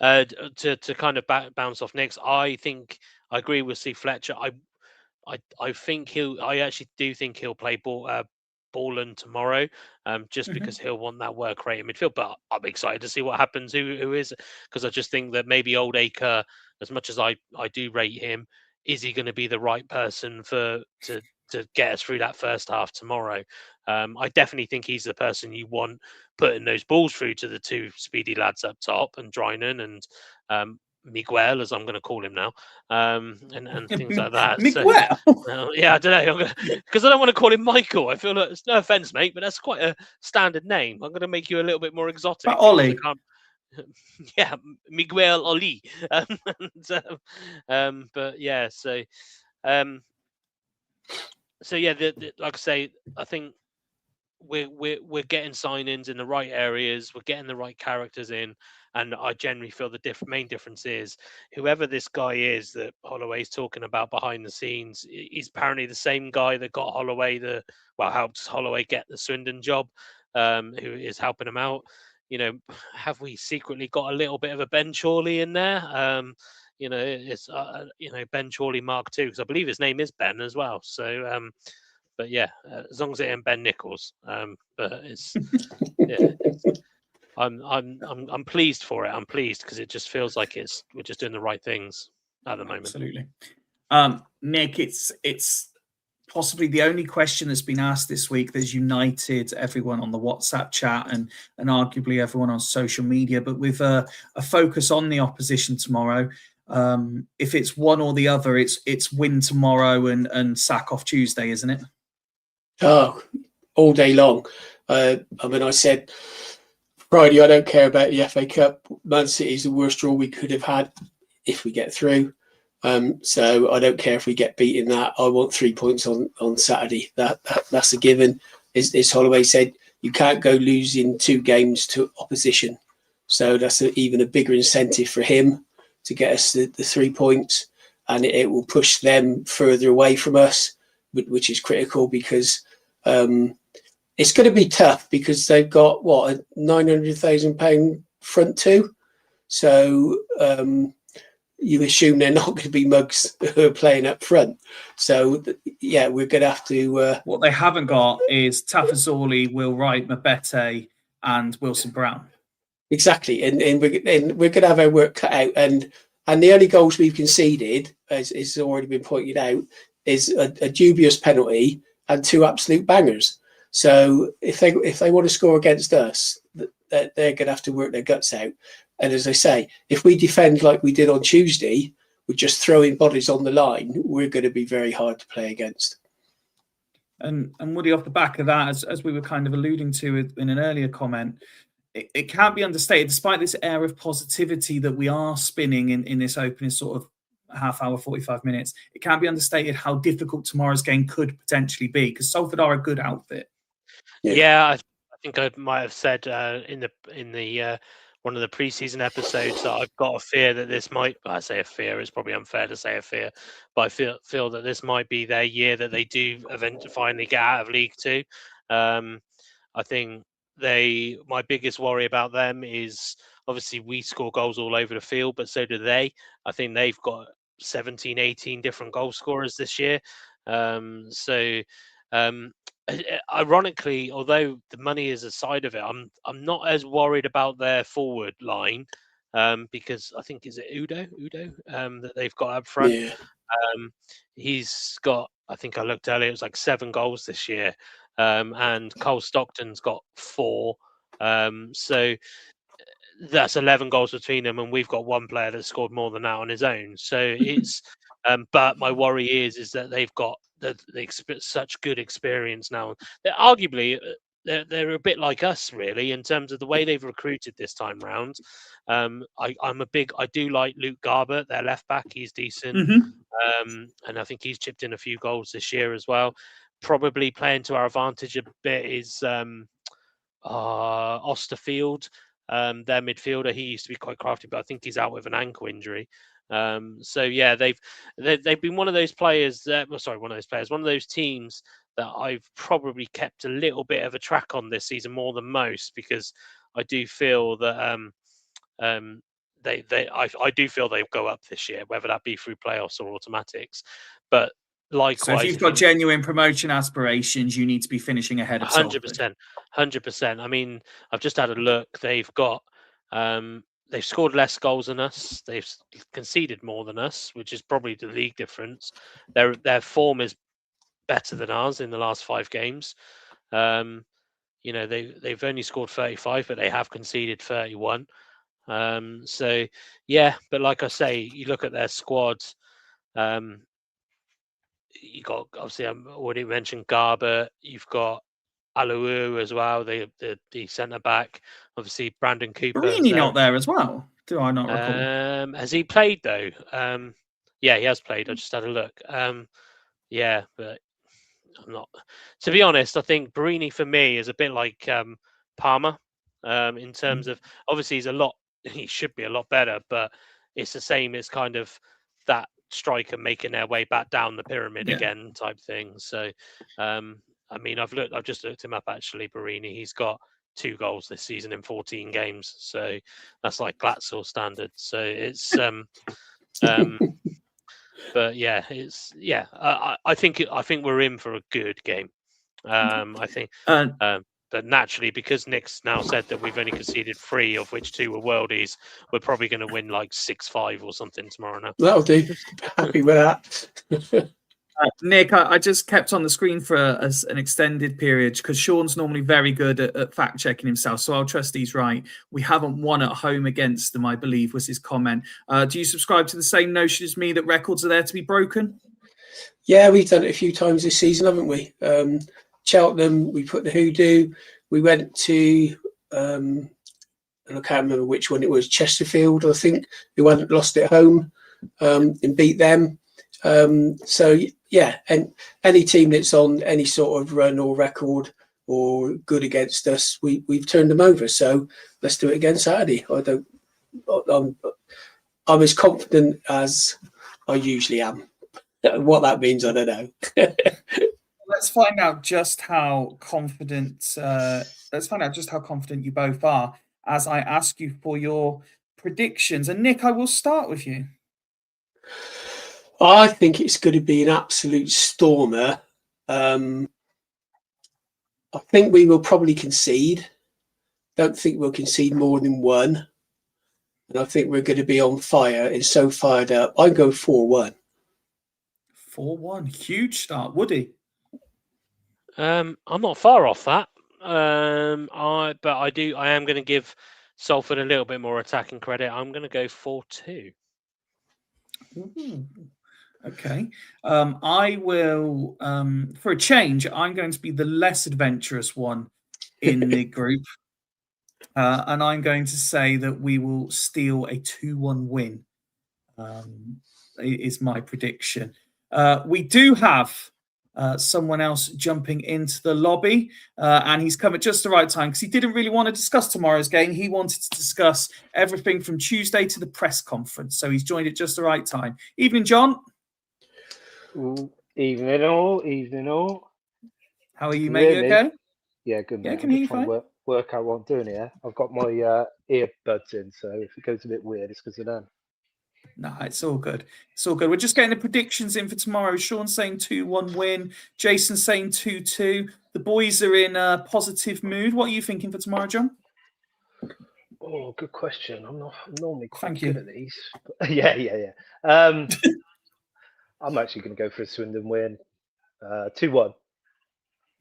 to kind of bounce off Nick's, I think I agree with Steve Fletcher. I actually do think he'll play Borland tomorrow, just because he'll want that work rate in midfield. But I'm excited to see what happens. Who is, because I just think that maybe Old Acre, as much as I do rate him, is he going to be the right person to get us through that first half tomorrow? I definitely think he's the person you want putting those balls through to the 2 speedy lads up top, and Drynan and Miguel, as I'm going to call him now, and things like that. Miguel? So, I don't know, because I don't want to call him Michael. I feel like, it's no offense, mate, but that's quite a standard name. I'm going to make you a little bit more exotic. But Ollie. Yeah, Miguel Oli. Like I say, I think we're getting signings in the right areas. We're getting the right characters in, and I generally feel the main difference is whoever this guy is that Holloway's talking about behind the scenes. He's apparently the same guy that got helped Holloway get the Swindon job, who is helping him out. Have we secretly got a little bit of a Ben Chorley in there? It's Ben Chorley Mark II, because I believe his name is Ben as well. So, as long as it ain't Ben Nichols. But it's I'm pleased for it. I'm pleased because it just feels like we're just doing the right things at the moment. Absolutely. Nick, it's possibly the only question that's been asked this week that's united everyone on the WhatsApp chat and arguably everyone on social media, but with a focus on the opposition tomorrow. If it's one or the other, it's win tomorrow and sack off Tuesday, isn't it? Oh, all day long. I said Friday, I don't care about the FA Cup. Man City is the worst draw we could have had if we get through. So I don't care if we get beaten that. I want 3 points on Saturday. That's a given. As Holloway said, you can't go losing 2 games to opposition. So that's even a bigger incentive for him. to get us the 3 points, and it will push them further away from us, which is critical because it's going to be tough because they've got what, a £900,000 front two, so you assume they're not going to be mugs who are playing up front. So yeah, we're going to have to. What they haven't got is Tafazorli, Will Wright, Mabete, and Wilson Brown. Exactly, and we're going to have our work cut out. And the only goals we've conceded, as it's already been pointed out, is a dubious penalty and 2 absolute bangers. So if they want to score against us, they're going to have to work their guts out. And as I say, if we defend like we did on Tuesday, with just throwing bodies on the line, we're going to be very hard to play against. And Woody, off the back of that, as we were kind of alluding to in an earlier comment, it can't be understated, despite this air of positivity that we are spinning in this opening sort of half hour, 45 minutes, it can't be understated how difficult tomorrow's game could potentially be, because Salford are a good outfit. Yeah, I think I might have said in the one of the preseason episodes that I've got a fear that this might. I say a fear; it's probably unfair to say a fear, but I feel that this might be their year that they do eventually finally get out of League Two. I think my biggest worry about them is obviously we score goals all over the field, but so do they. I think they've got 17, 18 different goal scorers this year. Ironically, although the money is a side of it, I'm not as worried about their forward line because I think is it Udo that they've got up front. Yeah. He's got, I think I looked earlier, it was like 7 goals this year, and Cole Stockton's got 4. So that's 11 goals between them, and we've got one player that scored more than that on his own. So it's, but my worry is that they've got such good experience now. They're arguably they're a bit like us, really, in terms of the way they've recruited this time round. I do like Luke Garbutt, their left back. He's decent, and I think he's chipped in a few goals this year as well. Probably playing to our advantage a bit is Osterfield, their midfielder. He used to be quite crafty, but I think he's out with an ankle injury. So yeah, they've been one of those players one of those teams that I've probably kept a little bit of a track on this season more than most, because I do feel that I do feel they'll go up this year, whether that be through playoffs or automatics. But likewise, so if you've got genuine promotion aspirations, you need to be finishing ahead of 100%. I mean, I've just had a look. They've got they've scored less goals than us. They've conceded more than us, which is probably the league difference. Their form is better than ours in the last 5 games. They've only scored 35, but they have conceded 31. So yeah, but like I say, you look at their squad. You got, obviously, I already mentioned Garbutt. You've got Aluwu as well, the centre back. Obviously, Brandon Cooper. Barini not there as well? Do I not recall? Has he played though? Yeah, he has played. I just had a look. Yeah, but I'm not. To be honest, I think Barini for me is a bit like Palmer in terms of, obviously he should be a lot better, but it's the same. It's kind of that striker making their way back down the pyramid again type thing. So I mean, I've just looked him up actually, Barini. He's got 2 goals this season in 14 games. So that's like Glatzel standard. So it's but yeah, I think we're in for a good game. I think but naturally, because Nick's now said that we've only conceded 3, of which 2 were worldies, we're probably going to win like 6-5 or something tomorrow now. That'll do. Happy with that. Nick, I just kept on the screen for an extended period because Sean's normally very good at fact-checking himself, so I'll trust he's right. We haven't won at home against them, I believe, was his comment. Do you subscribe to the same notion as me that records are there to be broken? Yeah, we've done it a few times this season, haven't we? Cheltenham, we put the hoodoo. We went to, and I can't remember which one it was, Chesterfield, I think, who hadn't lost at home, and beat them. So yeah, and any team that's on any sort of run or record or good against us, we've turned them over. So let's do it again Saturday. I'm as confident as I usually am. What that means, I don't know. Let's find out just how confident. Let's find out just how confident you both are as I ask you for your predictions. And Nick, I will start with you. I think it's going to be an absolute stormer. I think we will probably concede. Don't think we'll concede more than one. And I think we're going to be on fire. It's so fired up. I go 4-1. 4-1. Huge start. Woody? I'm not far off that. I am going to give Salford a little bit more attacking credit. I'm going to go 4-2. Ooh, okay. I will, for a change, I'm going to be the less adventurous one in the group. And I'm going to say that we will steal a 2-1 win, is my prediction. We do have someone else jumping into the lobby, and he's come at just the right time because he didn't really want to discuss tomorrow's game. He wanted to discuss everything from Tuesday to the press conference. So he's joined at just the right time. Evening, John. Ooh, evening all. How are you, Can mate? you You hear me? okay? Yeah, good Yeah, mate. can I'm hear you just trying fine. to work out what I'm doing here. I've got my earbuds in, so if it goes a bit weird, it's because of them. No, it's all good. It's all good. We're just getting the predictions in for tomorrow. Sean's saying 2-1 win. Jason's saying 2-2. The boys are in a positive mood. What are you thinking for tomorrow, John? Oh, good question. I'm normally quite Thank good you. at these. But yeah. I'm actually going to go for a Swindon win. 2-1.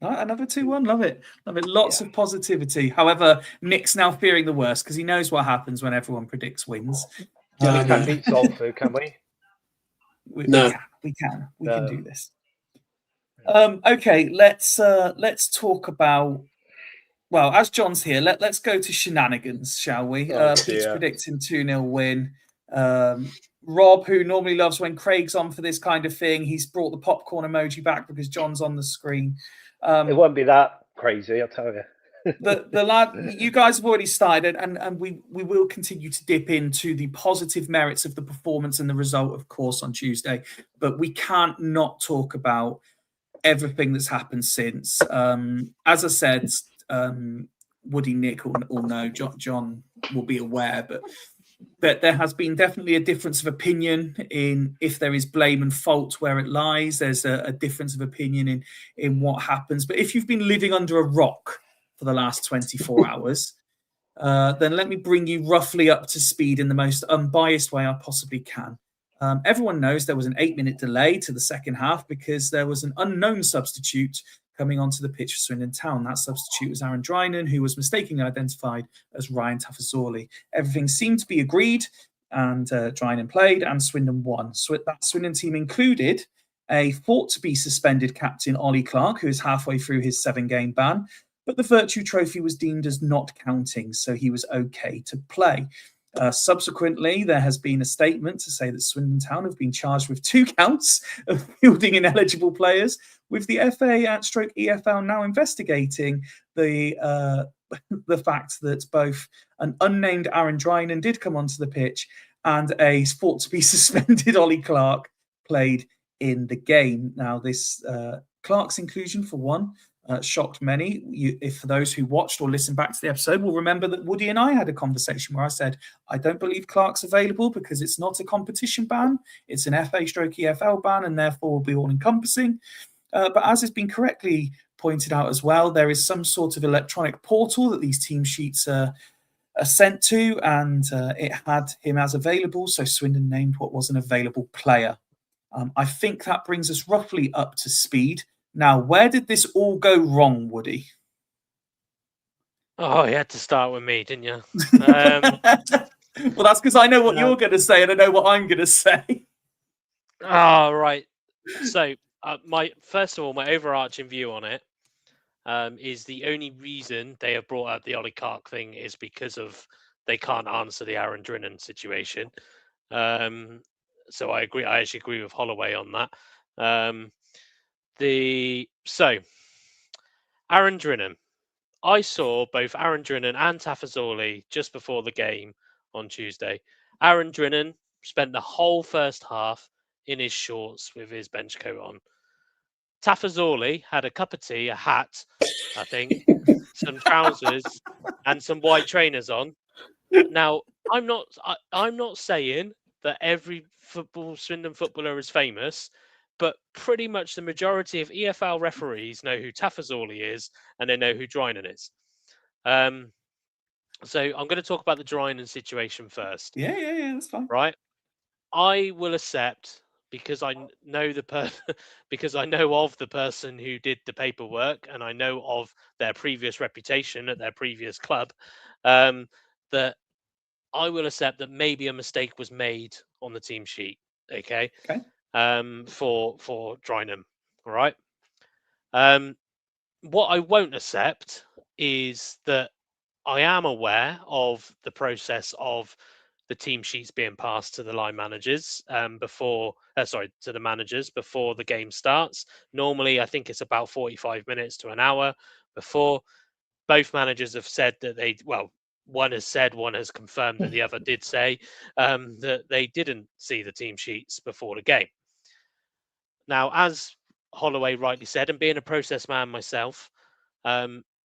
All right, another 2-1. Love it. Love it. Lots Yeah. of positivity. However, Nick's now fearing the worst because he knows what happens when everyone predicts wins. We No. can't beat Salford, can we? We No. can. We can. We No. can do this. Okay, let's talk about. Well, as John's here, let's go to shenanigans, shall we? Oh, Pete's dear. predicting 2-0 win. Rob, who normally loves when Craig's on for this kind of thing, he's brought the popcorn emoji back because John's on the screen. It won't be that crazy, I'll tell you. The lad, you guys have already started, and we will continue to dip into the positive merits of the performance and the result, of course, on Tuesday. But we can't not talk about everything that's happened since. As I said, Woody, Nick all know, John will be aware, but there has been definitely a difference of opinion in if there is blame and fault where it lies. There's a difference of opinion in what happens. But if you've been living under a rock for the last 24 hours, then let me bring you roughly up to speed in the most unbiased way I possibly can. Everyone knows there was an 8-minute delay to the second half because there was an unknown substitute coming onto the pitch for Swindon Town. That substitute was Aaron Drinan, who was mistakenly identified as Ryan Tafazorli. Everything seemed to be agreed, and Drinan played, and Swindon won. So that Swindon team included a thought-to-be suspended captain, Ollie Clark, who is halfway through his 7-game ban, but the Virtue Trophy was deemed as not counting, so he was okay to play. Subsequently, there has been a statement to say that Swindon Town have been charged with 2 counts of fielding ineligible players, with the FA at stroke EFL now investigating the fact that both an unnamed Aaron Drinan did come onto the pitch and a thought-to-be suspended Ollie Clark played in the game. Now, this Clark's inclusion, for one, shocked many. If for those who watched or listened back to the episode will remember that Woody and I had a conversation where I said, I don't believe Clark's available because it's not a competition ban. It's an FA stroke EFL ban and therefore will be all encompassing. But as has been correctly pointed out as well, there is some sort of electronic portal that these team sheets are sent to, and it had him as available. So Swindon named what was an available player. I think that brings us roughly up to speed. Now, where did this all go wrong, Woody? Oh, you had to start with me, didn't you? Well, that's because I know what you're going to say and I know what I'm going to say. Oh, right. So, my overarching view on it is the only reason they have brought up the Ollie Clark thing is because of they can't answer the Aaron Drinan situation. So I agree. I actually agree with Holloway on that. Aaron Drinan. I saw both Aaron Drinan and Tafazorli just before the game on Tuesday. Aaron Drinan spent the whole first half in his shorts with his bench coat on. Tafazorli had a cup of tea, a hat, I think, some trousers, and some white trainers on. Now, I'm not saying that every Swindon footballer is famous, but pretty much the majority of EFL referees know who Tafazorli is, and they know who Drynan is. So I'm going to talk about the Drynan situation first. Yeah, that's fine. Right? I will accept because I know because I know of the person who did the paperwork, and I know of their previous reputation at their previous club, that I will accept that maybe a mistake was made on the team sheet. Okay. Okay. For Drynan. All right. What I won't accept is that I am aware of the process of the team sheets being passed to the line managers to the managers before the game starts. Normally, I think it's about 45 minutes to an hour before. Both managers have said that one has said, one has confirmed that the other did say that they didn't see the team sheets before the game. Now, as Holloway rightly said, and being a process man myself,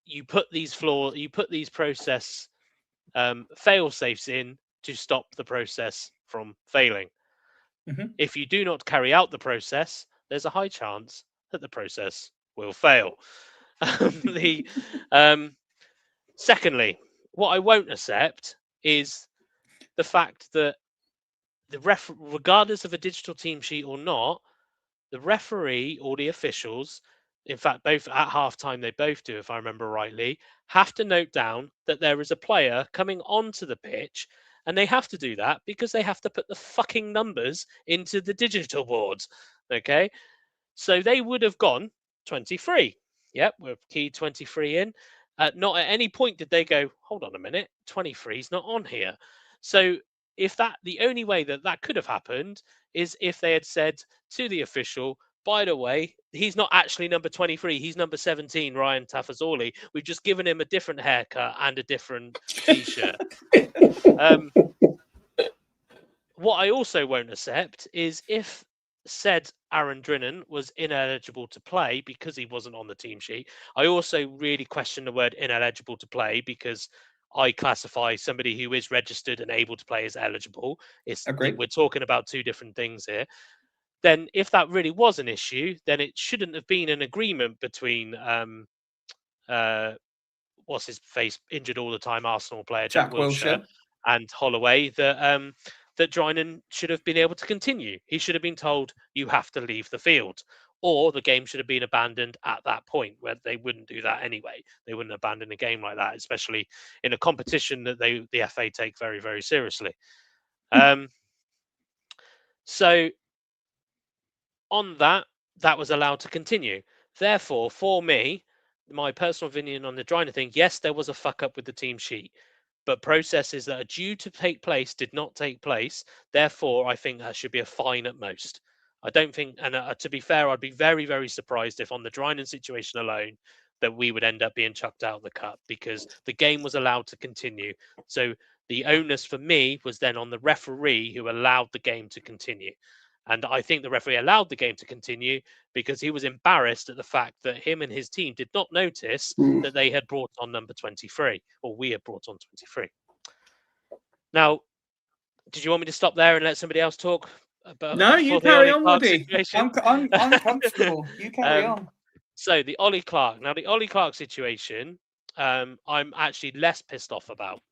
you put these process fail safes in to stop the process from failing. Mhm. If you do not carry out the process, there's a high chance that the process will fail. Secondly, what I won't accept is the fact that regardless of a digital team sheet or not, the referee or the officials, in fact, both at halftime, they both do, if I remember rightly, have to note down that there is a player coming onto the pitch, and they have to do that because they have to put the fucking numbers into the digital boards. Okay, so they would have gone 23. Yep, we're key 23 in. Not at any point did they go, hold on a minute, 23 is not on here. So if the only way that could have happened is if they had said to the official, by the way, he's not actually number 23, he's number 17, Ryan Tafazorli. We've just given him a different haircut and a different t-shirt. What I also won't accept is if said Aaron Drynan was ineligible to play because he wasn't on the team sheet. I also really question the word ineligible to play because I classify somebody who is registered and able to play as eligible. Agreed. We're talking about two different things here. Then if that really was an issue, then it shouldn't have been an agreement between what's his face, injured all the time Arsenal player Jack Wilshere and Holloway that Drynan should have been able to continue. He should have been told, you have to leave the field. Or the game should have been abandoned at that point, where they wouldn't do that anyway. They wouldn't abandon a game like that, especially in a competition that the FA take very, very seriously. So on that was allowed to continue. Therefore, for me, my personal opinion on the Drynan thing, yes, there was a fuck up with the team sheet, but processes that are due to take place did not take place. Therefore, I think that should be a fine at most. I don't think, and to be fair, I'd be very, very surprised if on the Drynan situation alone that we would end up being chucked out of the cup because the game was allowed to continue. So the onus for me was then on the referee who allowed the game to continue. And I think the referee allowed the game to continue because he was embarrassed at the fact that him and his team did not notice that they had brought on number 23, or we had brought on 23. Now, did you want me to stop there and let somebody else talk? No, you carry on, Woody. I'm comfortable. You carry on. So the Ollie Clark. Now, the Ollie Clark situation, I'm actually less pissed off about.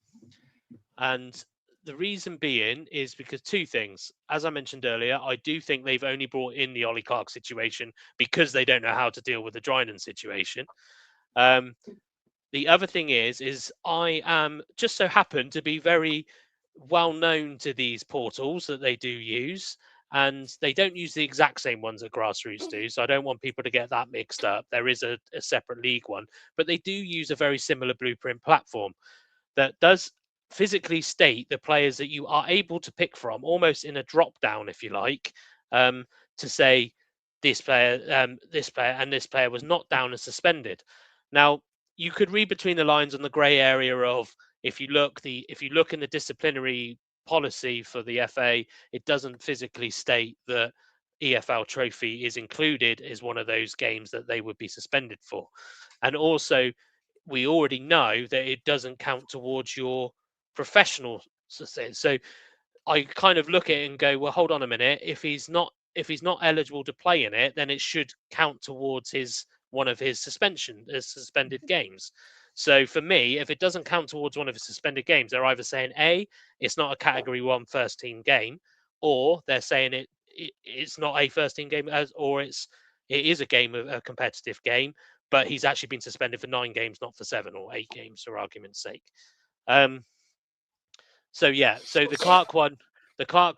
And the reason being is because two things. As I mentioned earlier, I do think they've only brought in the Ollie Clark situation because they don't know how to deal with the Drynan situation. The other thing is I am just so happen to be very well known to these portals that they do use, and they don't use the exact same ones that grassroots do. So I don't want people to get that mixed up. There is a separate league one, but they do use a very similar blueprint platform that does physically state the players that you are able to pick from, almost in a drop down, if you like, to say this player, and this player was not down and suspended. Now, you could read between the lines on the grey area of if you look in the disciplinary policy for the FA, it doesn't physically state that EFL Trophy is included as one of those games that they would be suspended for. And also, we already know that it doesn't count towards your professional success. So I kind of look at it and go, well, hold on a minute. If he's not eligible to play in it, then it should count towards one of his suspended games. So for me, if it doesn't count towards one of his suspended games, they're either saying A, it's not a Category 1 first team game, or they're saying it's not a first team game, or it is a game of a competitive game, but he's actually been suspended for 9 games, not for 7 or 8 games, for argument's sake. So the Clark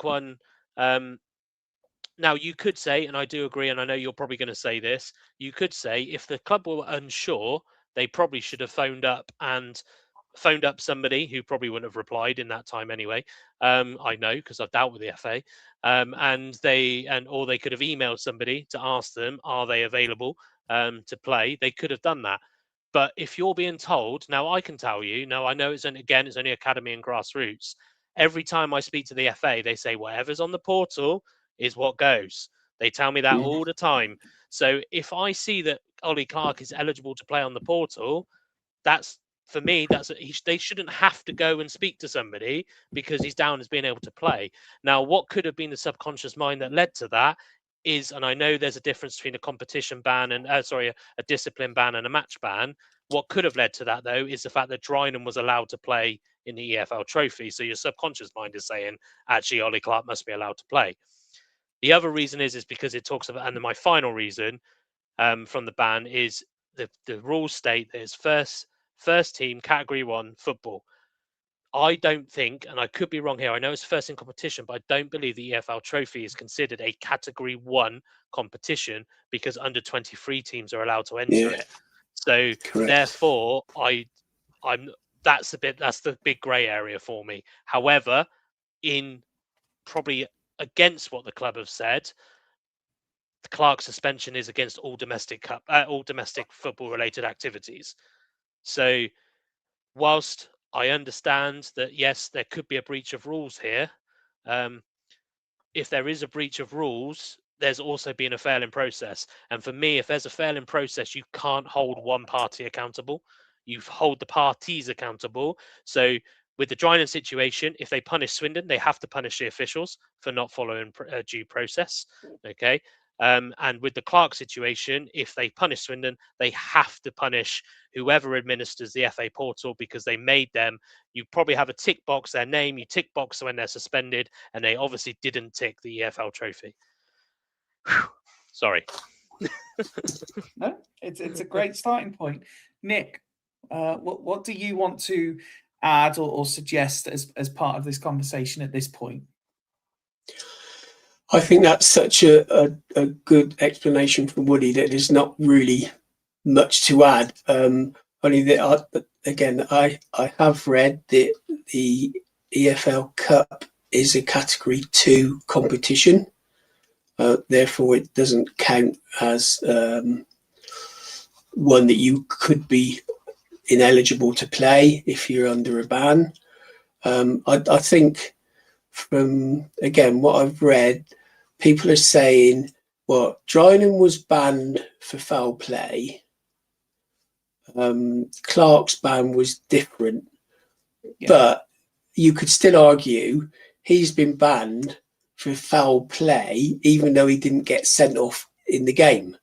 one. Now you could say, and I do agree, and I know you're probably going to say this, you could say if the club were unsure, they probably should have phoned up somebody who probably wouldn't have replied in that time anyway. I know, because I've dealt with the FA, or they could have emailed somebody to ask them, are they available to play? They could have done that. But if you're being told, now I can tell you, now I know it's only academy and grassroots. Every time I speak to the FA, they say whatever's on the portal is what goes. They tell me that all the time. So if I see that Ollie Clark is eligible to play on the portal, for me, they shouldn't have to go and speak to somebody because he's down as being able to play. Now, what could have been the subconscious mind that led to that is, and I know there's a difference between a competition ban and a discipline ban and a match ban. What could have led to that, though, is the fact that Drynham was allowed to play in the EFL Trophy. So your subconscious mind is saying, actually, Ollie Clark must be allowed to play. The other reason is because it talks about, and my final reason from the ban is the rules state that it's first team Category 1 football. I don't think, and I could be wrong here, I know it's first in competition, but I don't believe the EFL Trophy is considered a Category 1 competition because under 23 teams are allowed to enter it. So therefore, that's the big grey area for me. However, in probably against what the club have said, the Clark suspension is against all domestic football related activities. So whilst I understand that, yes, there could be a breach of rules here, if there is a breach of rules, there's also been a failing process. And for me, if there's a failing process, you can't hold one party accountable. You hold the parties accountable. So with the Drynham situation, if they punish Swindon, they have to punish the officials for not following due process. Okay. And with the Clark situation, if they punish Swindon, they have to punish whoever administers the FA portal because they made them. You probably have a tick box their name, you tick box when they're suspended, and they obviously didn't tick the EFL Trophy. Whew. Sorry. No, it's a great starting point. Nick, what do you want to add or suggest as part of this conversation at this point? I think that's such a good explanation from Woody that there's not really much to add. Only that, I have read that the EFL Cup is a Category 2 competition. Therefore, it doesn't count as one that you could be ineligible to play if you're under a ban. I think from, again, what I've read, people are saying, well, Drynham was banned for foul play. Clark's ban was different. Yeah. But you could still argue he's been banned for foul play, even though he didn't get sent off in the game.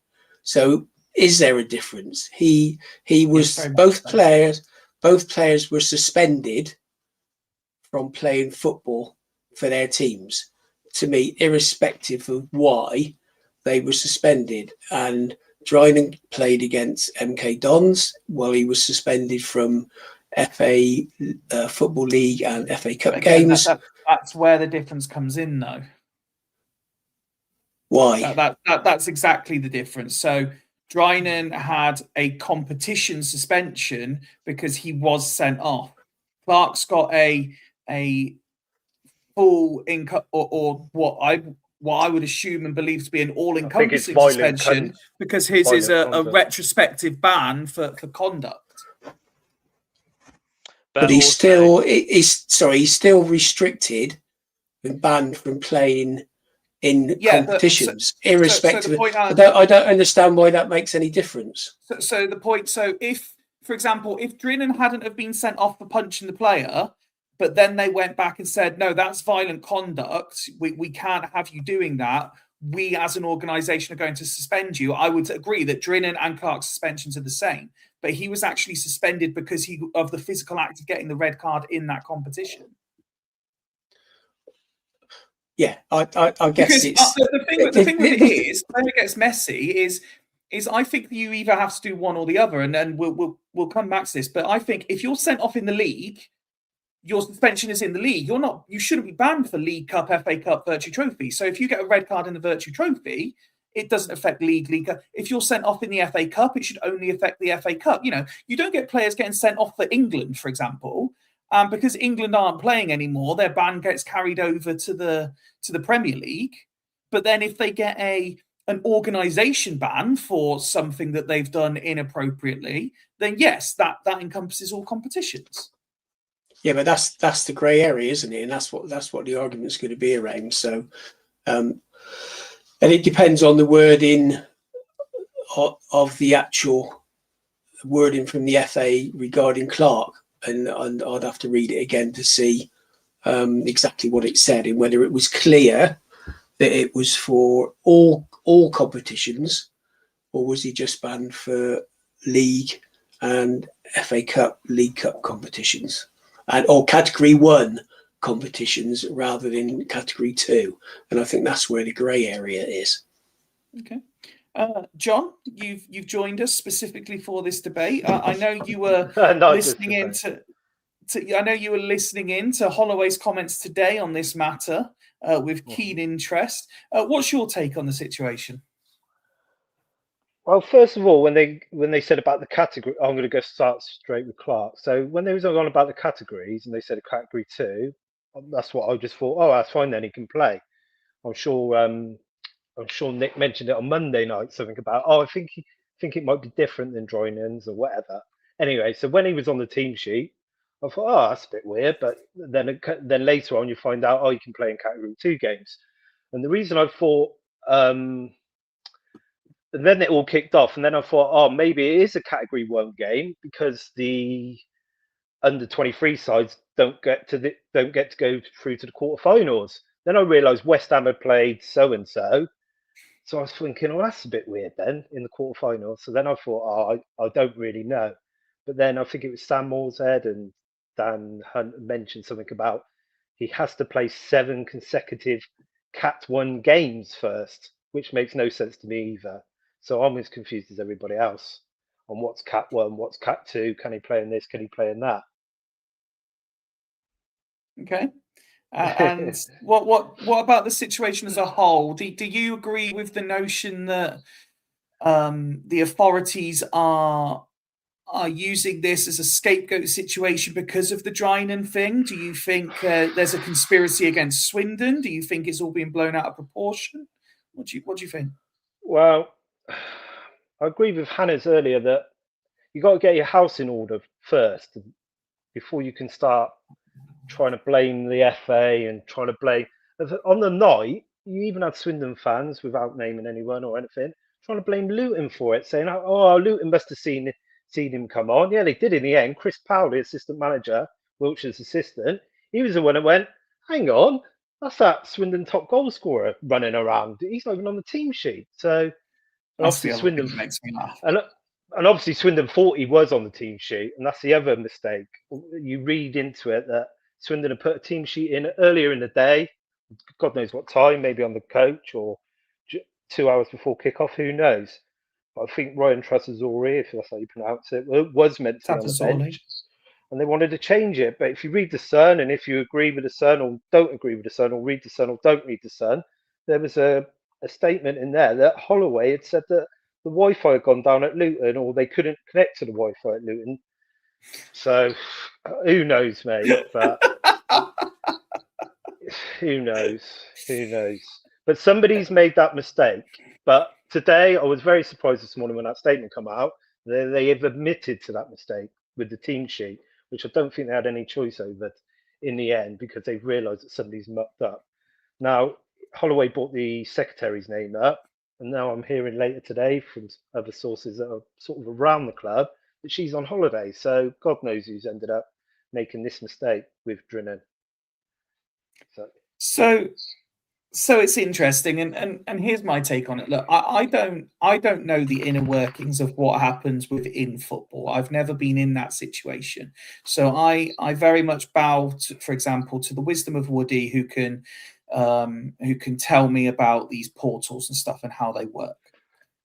So is there a difference? He was, both players were suspended from playing football for their teams, to me, irrespective of why they were suspended. And Drynham played against MK Dons while he was suspended from FA Football League and FA Cup games. That's where the difference comes in, though. Why? That's exactly the difference. So Drynham had a competition suspension because he was sent off. Clark's got a full income, or what I would assume and believe to be an all-encompassing suspension, because his is a retrospective ban for conduct. But he's also- he's still restricted and banned from playing in competitions, irrespective. So the point I don't understand why that makes any difference. So if, for example, if Drinan hadn't have been sent off for punching the player, but then they went back and said, no, that's violent conduct. We can't have you doing that. We as an organisation are going to suspend you. I would agree that Drinan and Clark's suspensions are the same, but he was actually suspended because of the physical act of getting the red card in that competition. Yeah, I guess because it's the thing with it is, when it gets messy, is I think you either have to do one or the other, and then we'll come back to this. But I think if you're sent off in the league, your suspension is in the league. You shouldn't be banned for League Cup, FA Cup, Virtue Trophy. So if you get a red card in the Virtue Trophy, it doesn't affect League Cup. If you're sent off in the FA Cup, it should only affect the FA Cup. You don't get players getting sent off for England, for example. Because England aren't playing anymore, their ban gets carried over to the Premier League. But then if they get an organisation ban for something that they've done inappropriately, then yes, that encompasses all competitions. Yeah, but that's the grey area, isn't it? And that's what the argument's going to be around. So, and it depends on the wording of the actual wording from the FA regarding Clark. And I'd have to read it again to see exactly what it said and whether it was clear that it was for all competitions, or was he just banned for League and FA Cup, League Cup competitions, or Category 1 competitions rather than Category 2? And I think that's where the grey area is. Okay. John, you've joined us specifically for this debate. I know you were listening in I know you were listening in to Holloway's comments today on this matter with keen interest. What's your take on the situation? Well, first of all, when they said about the category, I'm going to start straight with Clark. So when they was on about the categories and they said a category 2, that's what I just thought. Oh, that's fine. Then he can play. I'm sure Nick mentioned it on Monday night, something about, I think it might be different than join-ins or whatever. Anyway, so when he was on the team sheet, I thought, that's a bit weird. But then later on, you find out, you can play in Category 2 games. And the reason I thought, and then it all kicked off, and then I thought, maybe it is a Category 1 game because the under 23 sides don't get to go through to the quarterfinals. Then I realised West Ham had played so and so. So I was thinking, that's a bit weird then in the quarterfinals. So then I thought, I don't really know. But then I think it was Sam Morshead and Dan Hunt mentioned something about he has to play 7 consecutive Cat 1 games first, which makes no sense to me either. So I'm as confused as everybody else on what's Cat 1, what's Cat 2. Can he play in this? Can he play in that? Okay. And what about the situation as a whole? Do you agree with the notion that the authorities are using this as a scapegoat situation because of the Drinan thing? Do you think there's a conspiracy against Swindon? Do you think it's all being blown out of proportion? What do you think? Well, I agree with Hannah's earlier that you got to get your house in order first before you can start trying to blame the FA and trying to blame. On the night, you even had Swindon fans, without naming anyone or anything, trying to blame Luton for it, saying, Luton must have seen him come on. Yeah, they did in the end. Chris Powell, the assistant manager, Wiltshire's assistant, he was the one that went, hang on, that's that Swindon top goal scorer running around. He's not even on the team sheet. So, obviously Swindon makes me laugh. And obviously Swindon thought he was on the team sheet, and that's the other mistake. You read into it that Swindon had put a team sheet in earlier in the day, God knows what time, maybe on the coach or 2 hours before kickoff, who knows. But I think Ryan Trusazori, if that's how you pronounce it, was meant to be on the bench, and they wanted to change it. But if you read the Sun, and if you agree with the Sun or don't agree with the Sun, or read the Sun or don't read the Sun, there was a statement in there that Holloway had said that the Wi-Fi had gone down at Luton, or they couldn't connect to the Wi-Fi at Luton. So who knows, mate? But who knows? But somebody's made that mistake. But today, I was very surprised this morning when that statement came out. They have admitted to that mistake with the team sheet, which I don't think they had any choice over in the end because they've realised that somebody's mucked up. Now, Holloway brought the secretary's name up, and now I'm hearing later today from other sources that are sort of around the club that she's on holiday. So God knows who's ended up making this mistake with Drinnan. So it's interesting, and here's my take on it. Look, I don't know the inner workings of what happens within football. I've never been in that situation, so I very much bow, for example, to the wisdom of Woody, who can tell me about these portals and stuff and how they work.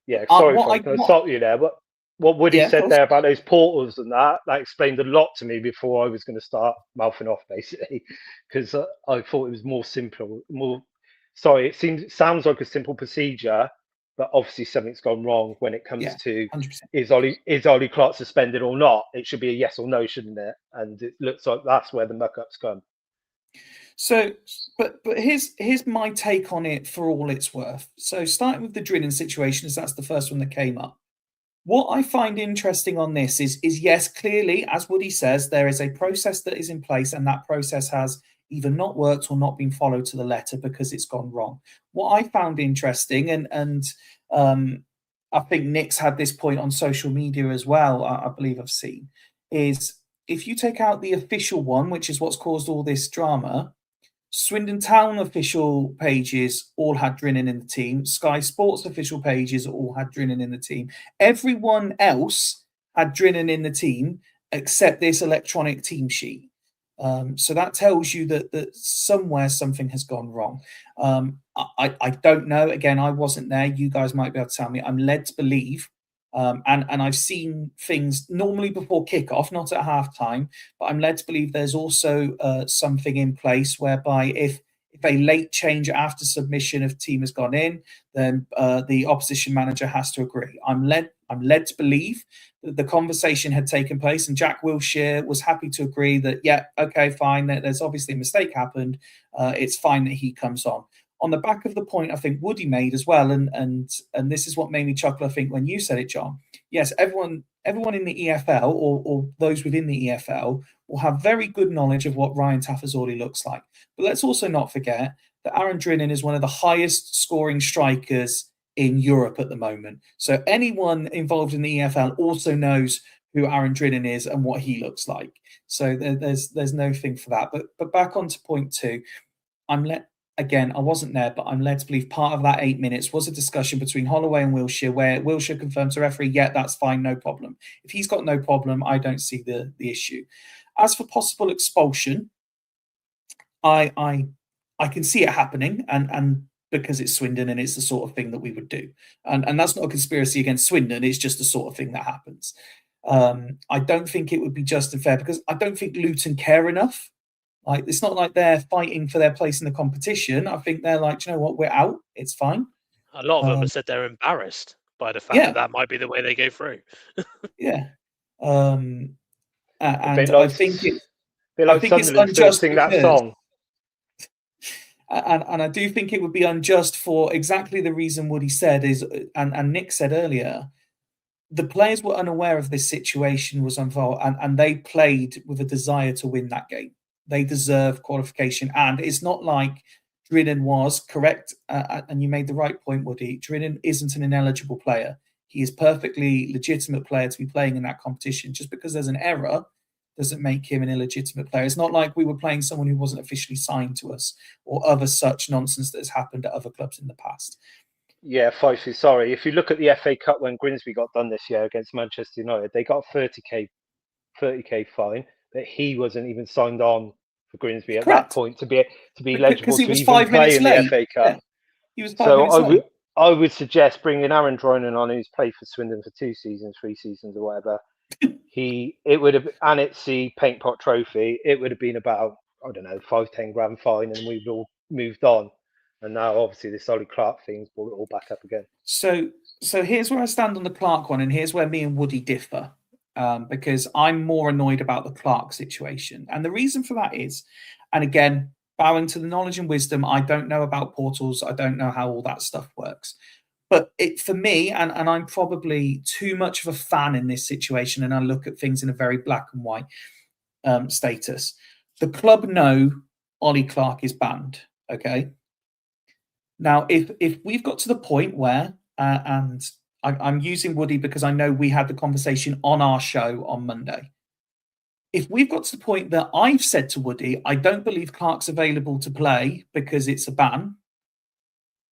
Yeah, sorry, Frank, I'll stop you there. But what Woody said there about those portals and that explained a lot to me before I was going to start mouthing off, basically, because I thought it was more simple, more. Sorry, it sounds like a simple procedure, but obviously something's gone wrong when it comes to 100%. is Ollie Clark suspended or not? It should be a yes or no, shouldn't it? And it looks like that's where the muck-ups come. So, but here's my take on it for all it's worth. So, starting with the Drinnan situation, as that's the first one that came up. What I find interesting on this is yes, clearly, as Woody says, there is a process that is in place, and that process has either not worked or not been followed to the letter because it's gone wrong. What I found interesting, and I think Nick's had this point on social media as well, I believe I've seen, is if you take out the official one, which is what's caused all this drama, Swindon Town official pages all had Drinnan in the team. Sky Sports official pages all had Drinnan in the team. Everyone else had Drinnan in the team except this electronic team sheet. So that tells you that somewhere something has gone wrong. I don't know. Again, I wasn't there. You guys might be able to tell me. I'm led to believe, and I've seen things normally before kickoff, not at halftime, but I'm led to believe there's also something in place whereby if a late change after submission of team has gone in, then the opposition manager has to agree. I'm led to believe that the conversation had taken place, and Jack Wilshere was happy to agree that, yeah, okay, fine, there's obviously a mistake happened. It's fine that he comes on. On the back of the point I think Woody made as well, and this is what made me chuckle, I think, when you said it, John. Yes, everyone in the EFL or those within the EFL will have very good knowledge of what Ryan Tafazorli looks like. But let's also not forget that Aaron Drinnan is one of the highest scoring strikers in Europe at the moment. So anyone involved in the EFL also knows who Aaron Drinnan is and what he looks like. So there's no thing for that. But back on to point two, Again, I wasn't there, but I'm led to believe part of that 8 minutes was a discussion between Holloway and Wilshere, where Wilshere confirmed to referee, yeah, that's fine, no problem. If he's got no problem, I don't see the issue. As for possible expulsion, I can see it happening, and because it's Swindon and it's the sort of thing that we would do. And that's not a conspiracy against Swindon, it's just the sort of thing that happens. I don't think it would be just and fair because I don't think Luton care enough. Like, it's not like they're fighting for their place in the competition. I think they're like, do you know what, we're out. It's fine. A lot of them have said they're embarrassed by the fact that might be the way they go through. Yeah. And I think it's unjust sing that song. And I do think it would be unjust for exactly the reason Woody said is, and Nick said earlier, the players were unaware of this situation was unfold, and they played with a desire to win that game. They deserve qualification, and it's not like Drinnan was correct. And you made the right point, Woody. Drinnan isn't an ineligible player. He is perfectly legitimate player to be playing in that competition. Just because there's an error doesn't make him an illegitimate player. It's not like we were playing someone who wasn't officially signed to us or other such nonsense that has happened at other clubs in the past. Yeah, Fyfye, sorry. If you look at the FA Cup when Grimsby got done this year against Manchester United, they got a 30k fine, but he wasn't even signed on for Grimsby at that point to be eligible to even play in the FA Cup. Yeah. He was 5 minutes late. I would suggest bringing Aaron Drinnan on, who's played for Swindon for 2 seasons, 3 seasons, or whatever. It would have, and it's the Paint Pot Trophy. It would have been about, I don't know, 5-10 grand fine, and we've all moved on. And now, obviously, this Ollie Clark thing's brought it all back up again. So here's where I stand on the Clark one, and here's where me and Woody differ. Because I'm more annoyed about the Clark situation. And the reason for that is, and again, bowing to the knowledge and wisdom, I don't know about portals. I don't know how all that stuff works. But for me, and I'm probably too much of a fan in this situation, and I look at things in a very black and white. status. The club know Ollie Clark is banned. Okay. Now, if we've got to the point where, and I'm using Woody because I know we had the conversation on our show on Monday. If we've got to the point that I've said to Woody, I don't believe Clark's available to play because it's a ban,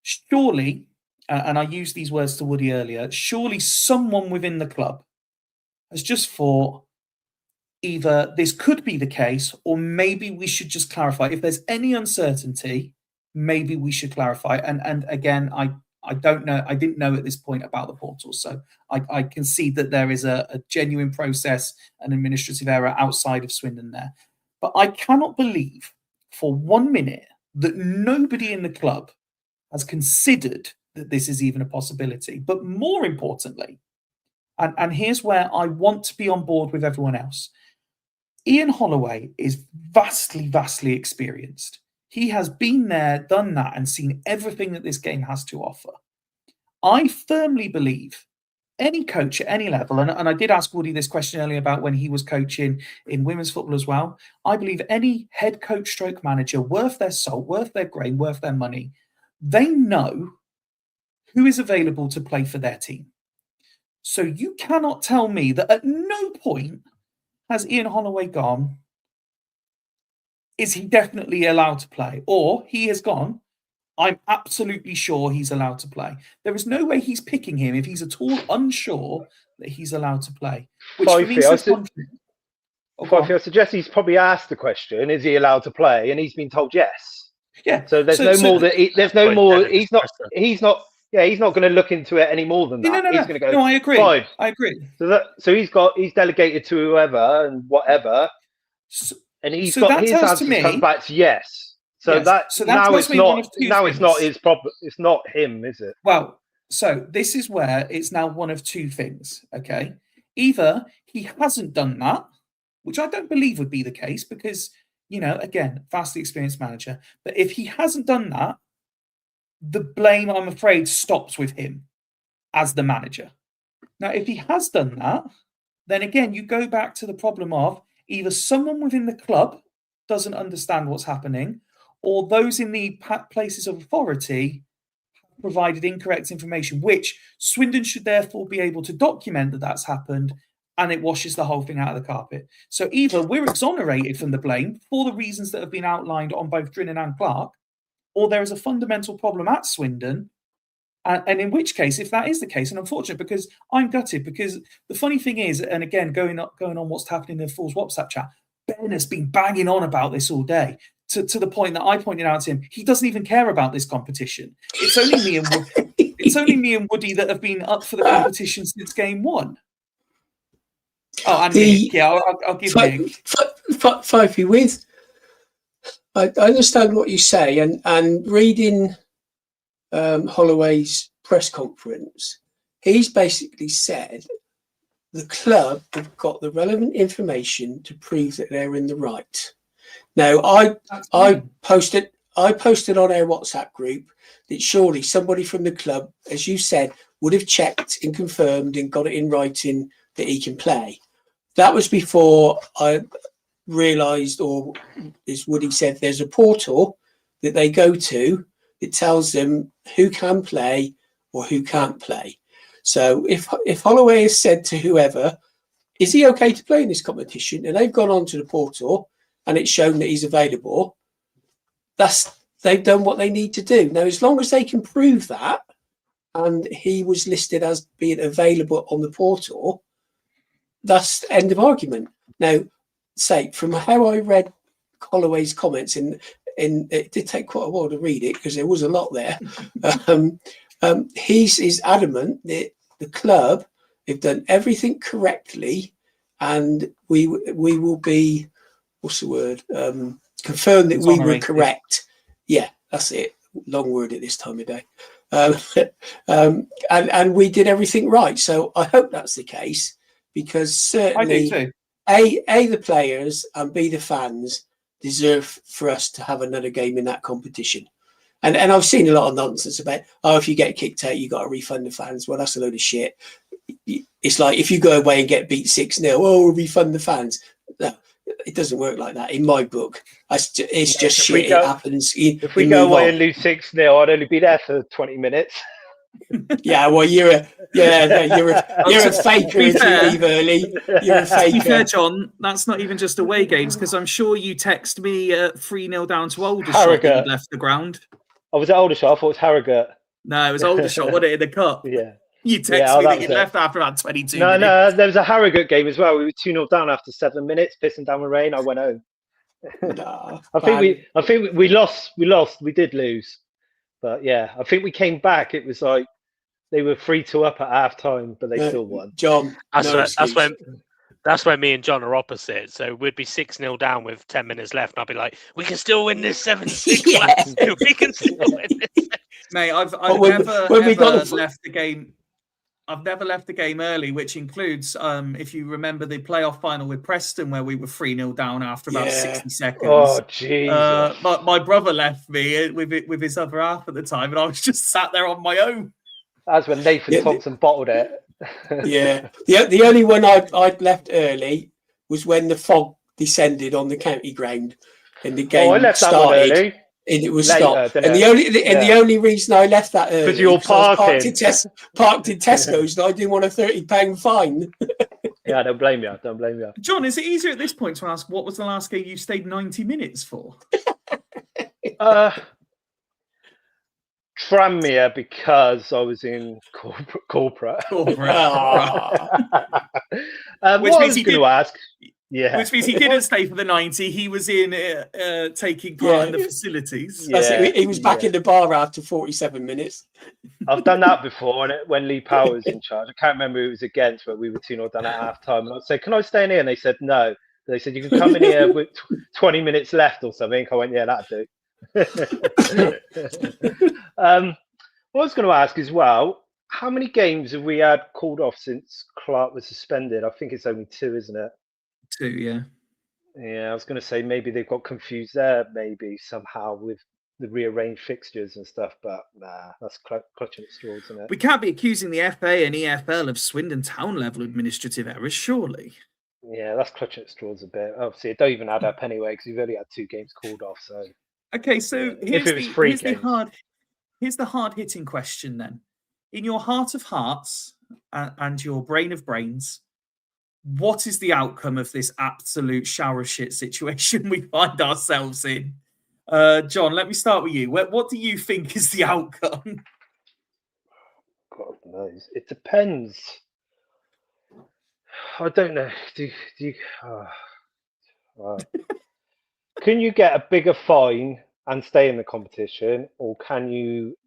surely, and I used these words to Woody earlier, surely someone within the club has just thought either this could be the case or maybe we should just clarify. If there's any uncertainty, maybe we should clarify. And again, I don't know. I didn't know at this point about the portal. So I can see that there is a genuine process and administrative error outside of Swindon there. But I cannot believe for 1 minute that nobody in the club has considered that this is even a possibility. But more importantly, and here's where I want to be on board with everyone else, Ian Holloway is vastly experienced. He has been there, done that, and seen everything that this game has to offer. I firmly believe any coach at any level, and I did ask Woody this question earlier about when he was coaching in women's football as well. I believe any head coach stroke manager worth their salt, worth their grain, worth their money, they know who is available to play for their team. So you cannot tell me that at no point has Ian Holloway gone, is he definitely allowed to play? Or he has gone, I'm absolutely sure he's allowed to play. There is no way he's picking him if he's at all unsure that he's allowed to play. Which for me says one thing. Fyfye, I suggest he's probably asked the question, is he allowed to play? And he's been told yes. Yeah. So there's no more that there's no more. He's not going to look into it any more than that. No. He's going to go. No, I agree. Fine. I agree. So he's delegated to whoever and whatever. And he's got his answer comes back to yes. So yes. Now it's not his problem. It's not him, is it? Well, so this is where it's now one of two things. Okay, either he hasn't done that, which I don't believe would be the case because again, vastly experienced manager. But if he hasn't done that, the blame, I'm afraid, stops with him as the manager. Now, if he has done that, then again, you go back to the problem of either someone within the club doesn't understand what's happening, or those in the places of authority have provided incorrect information, which Swindon should therefore be able to document that that's happened, and it washes the whole thing out of the carpet. So either we're exonerated from the blame for the reasons that have been outlined on both Drinnan and Clark, or there is a fundamental problem at Swindon. And in which case, if that is the case, and unfortunate, because I'm gutted, because the funny thing is, and again, going on what's happening in the Fools WhatsApp chat, Ben has been banging on about this all day to the point that I pointed out to him, he doesn't even care about this competition. It's only me and Woody that have been up for the competition since game one. Oh, and Nick, yeah, I'll give Nick. Fyfye, with I understand what you say, and reading Holloway's press conference, he's basically said the club have got the relevant information to prove that they're in the right. Now, I posted on our WhatsApp group that surely somebody from the club, as you said, would have checked and confirmed and got it in writing that he can play. That was before I realised, or as Woody said, there's a portal that they go to that tells them who can play or who can't play. So if Holloway has said to whoever, is he okay to play in this competition, and they've gone onto the portal and it's shown that he's available, they've done what they need to do. Now, as long as they can prove that, and he was listed as being available on the portal, that's the end of argument. Now, say, from how I read Holloway's comments, and it did take quite a while to read it because there was a lot there, he's adamant that the club have done everything correctly, and we will be, what's the word, confirm that we were correct. Yeah, that's it. Long word at this time of day. And we did everything right. So I hope that's the case, because certainly I do too. A, the players, and B, the fans deserve for us to have another game in that competition. And I've seen a lot of nonsense about, if you get kicked out, you got to refund the fans. Well, that's a load of shit. It's like if you go away and get beat 6-0, we'll refund the fans. No, It doesn't work like that in my book. It's just if we shit. go- It happens. If we go away and lose 6-0, I'd only be there for 20 minutes. Yeah, well, you're a faker be if you fair- leave early. You're a To be fair, faker. John, that's not even just away games, because I'm sure you text me 3-0 down to Aldershot that Harrogate. you'd left the ground. I was at Aldershot. I thought it was Harrogate. No, it was Aldershot, wasn't it, in the cup? Yeah. You text Yeah, me that that was you'd it. left after about 22 No, minutes. there was a Harrogate game as well. We were 2-0 down after 7 minutes, pissing down with rain. I went home. Nah, I think we lost. We did lose, but yeah, I think we came back. It was like they were 3-2 up at half time, but they still won. John, That's when me and John are opposite. So we'd be 6-0 down with 10 minutes left, and I'd be like, "We can still win this 7-6. Yeah. lads. We can still win this." Mate, I've when we never got the- left the game. I've never left the game early, which includes, if you remember the playoff final with Preston, where we were 3-0 down after about 60 seconds. Oh, Jesus. My brother left me with his other half at the time, and I was just sat there on my own. That's when Nathan Thompson bottled it. Yeah, the only one I'd left early was when the fog descended on the county ground and the game I left that one started. early. And it was Later, stopped. didn't And it? the only reason I left that early Because you're was I was parking. parked in Tesco's and I didn't want a £30 fine. Yeah, don't blame you. Don't blame you. John, is it easier at this point to ask what was the last game you stayed 90 minutes for? Tranmere, because I was in corporate. Ah. Which what I means was he going did- to ask. Yeah. Which means he didn't stay for the 90. He was in taking part in the facilities. That's Yeah, it. He was back in the bar after 47 minutes. I've done that before, and when Lee Powell was in charge, I can't remember who it was against, but we were 2-0 down at half time. And I said, "Can I stay in here?" And they said, "No." They said, "You can come in here with 20 minutes left or something." I went, "Yeah, that'll do." What I was going to ask as well, how many games have we had called off since Clark was suspended? I think it's only 2, isn't it? 2, yeah. Yeah, I was going to say maybe they've got confused there, maybe somehow with the rearranged fixtures and stuff, but nah, that's clutching at straws, isn't it? We can't be accusing the FA and EFL of Swindon town level administrative errors, surely. Yeah, that's clutching at straws a bit. Obviously, it don't even add up anyway because we've only had 2 games called off. So Okay, so Yeah. If it was 3 games. here's the hard hitting question then. In your heart of hearts and your brain of brains, what is the outcome of this absolute shower of shit situation we find ourselves in? John, let me start with you. What do you think is the outcome? God knows. It depends. I don't know. Do you? Can you get a bigger fine and stay in the competition, or can you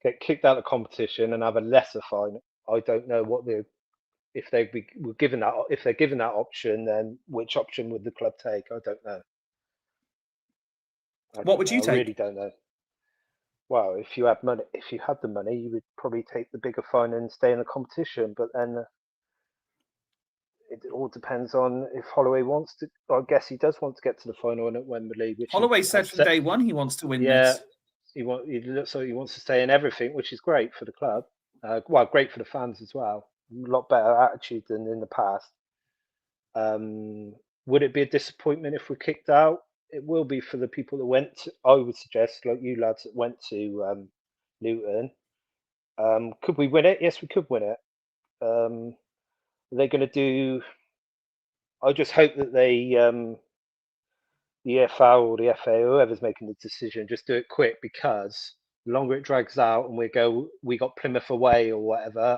get kicked out of the competition and have a lesser fine? I don't know what if they're given that option, then which option would the club take? I don't know. What would you take? I really don't know. Well, if you had the money, you would probably take the bigger fine and stay in the competition. But then it all depends on if Holloway wants to. I guess he does want to get to the final at Wembley. Which Holloway said from day one he wants to win this. He looks like he wants to stay in everything, which is great for the club. Well, great for the fans as well. A lot better attitude than in the past. Would it be a disappointment if we're kicked out? It will be for the people that went to, I would suggest, like you lads that went to Luton. Could we win it? Yes, we could win it. Are they going to do? I just hope that they, the EFL or the FA, whoever's making the decision, just do it quick, because the longer it drags out and we got Plymouth away or whatever,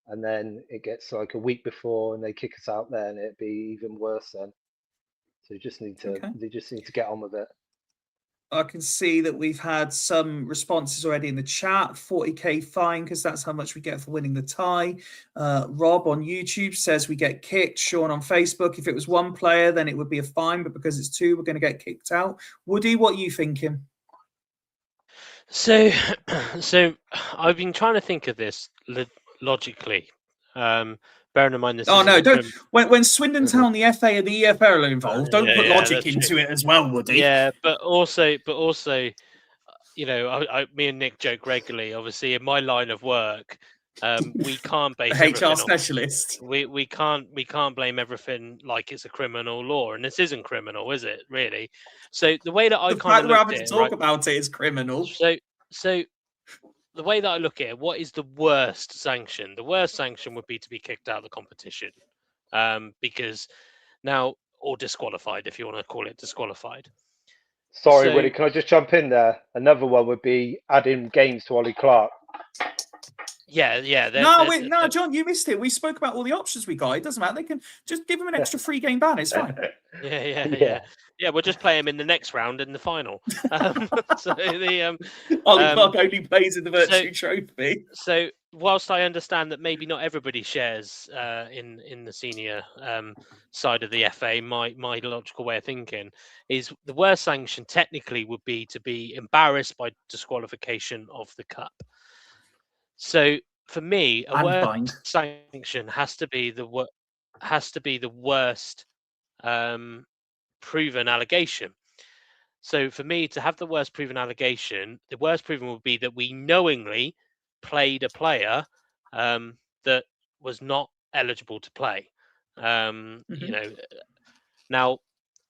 and then it gets like a week before and they kick us out there, and it'd be even worse then. So they just need to get on with it. I can see that we've had some responses already in the chat. 40k fine, because that's how much we get for winning the tie. Rob on YouTube says we get kicked. Sean on Facebook, if it was 1 player, then it would be a fine, but because it's 2, we're going to get kicked out. Woody, what are you thinking? So I've been trying to think of this logically. Bearing in mind this. Oh no! Don't. When Swindon Town, the FA and the EFL are involved, don't put logic into it as well, Woody. Yeah, but also, you know, me and Nick joke regularly. Obviously, in my line of work, We can't The base HR everything on specialist. we can't blame everything like it's a criminal law, and this isn't criminal, is it? Really? So the way that I The kind fact of we're looked having at to it, talk right? about it is criminal. So the way that I look at it, what is the worst sanction? The worst sanction would be to be kicked out of the competition, because now, or disqualified, if you want to call it disqualified. Sorry, So Woody, can I just jump in there? Another one would be adding games to Ollie Clark. yeah. No, John, you missed it. We spoke about all the options we got. It doesn't matter. They can just give him an extra free game ban. It's fine. Yeah. We'll just play him in the next round in the final. So the Ollie Clark only plays in the so- Virtue Trophy. So, whilst I understand that maybe not everybody shares in the senior side of the FA, my logical way of thinking is the worst sanction technically would be to be embarrassed by disqualification of the cup. So, for me, a And worst bind. sanction has to be the worst proven allegation. So for me to have the worst proven allegation, the worst proven would be that we knowingly played a player that was not eligible to play. You know, now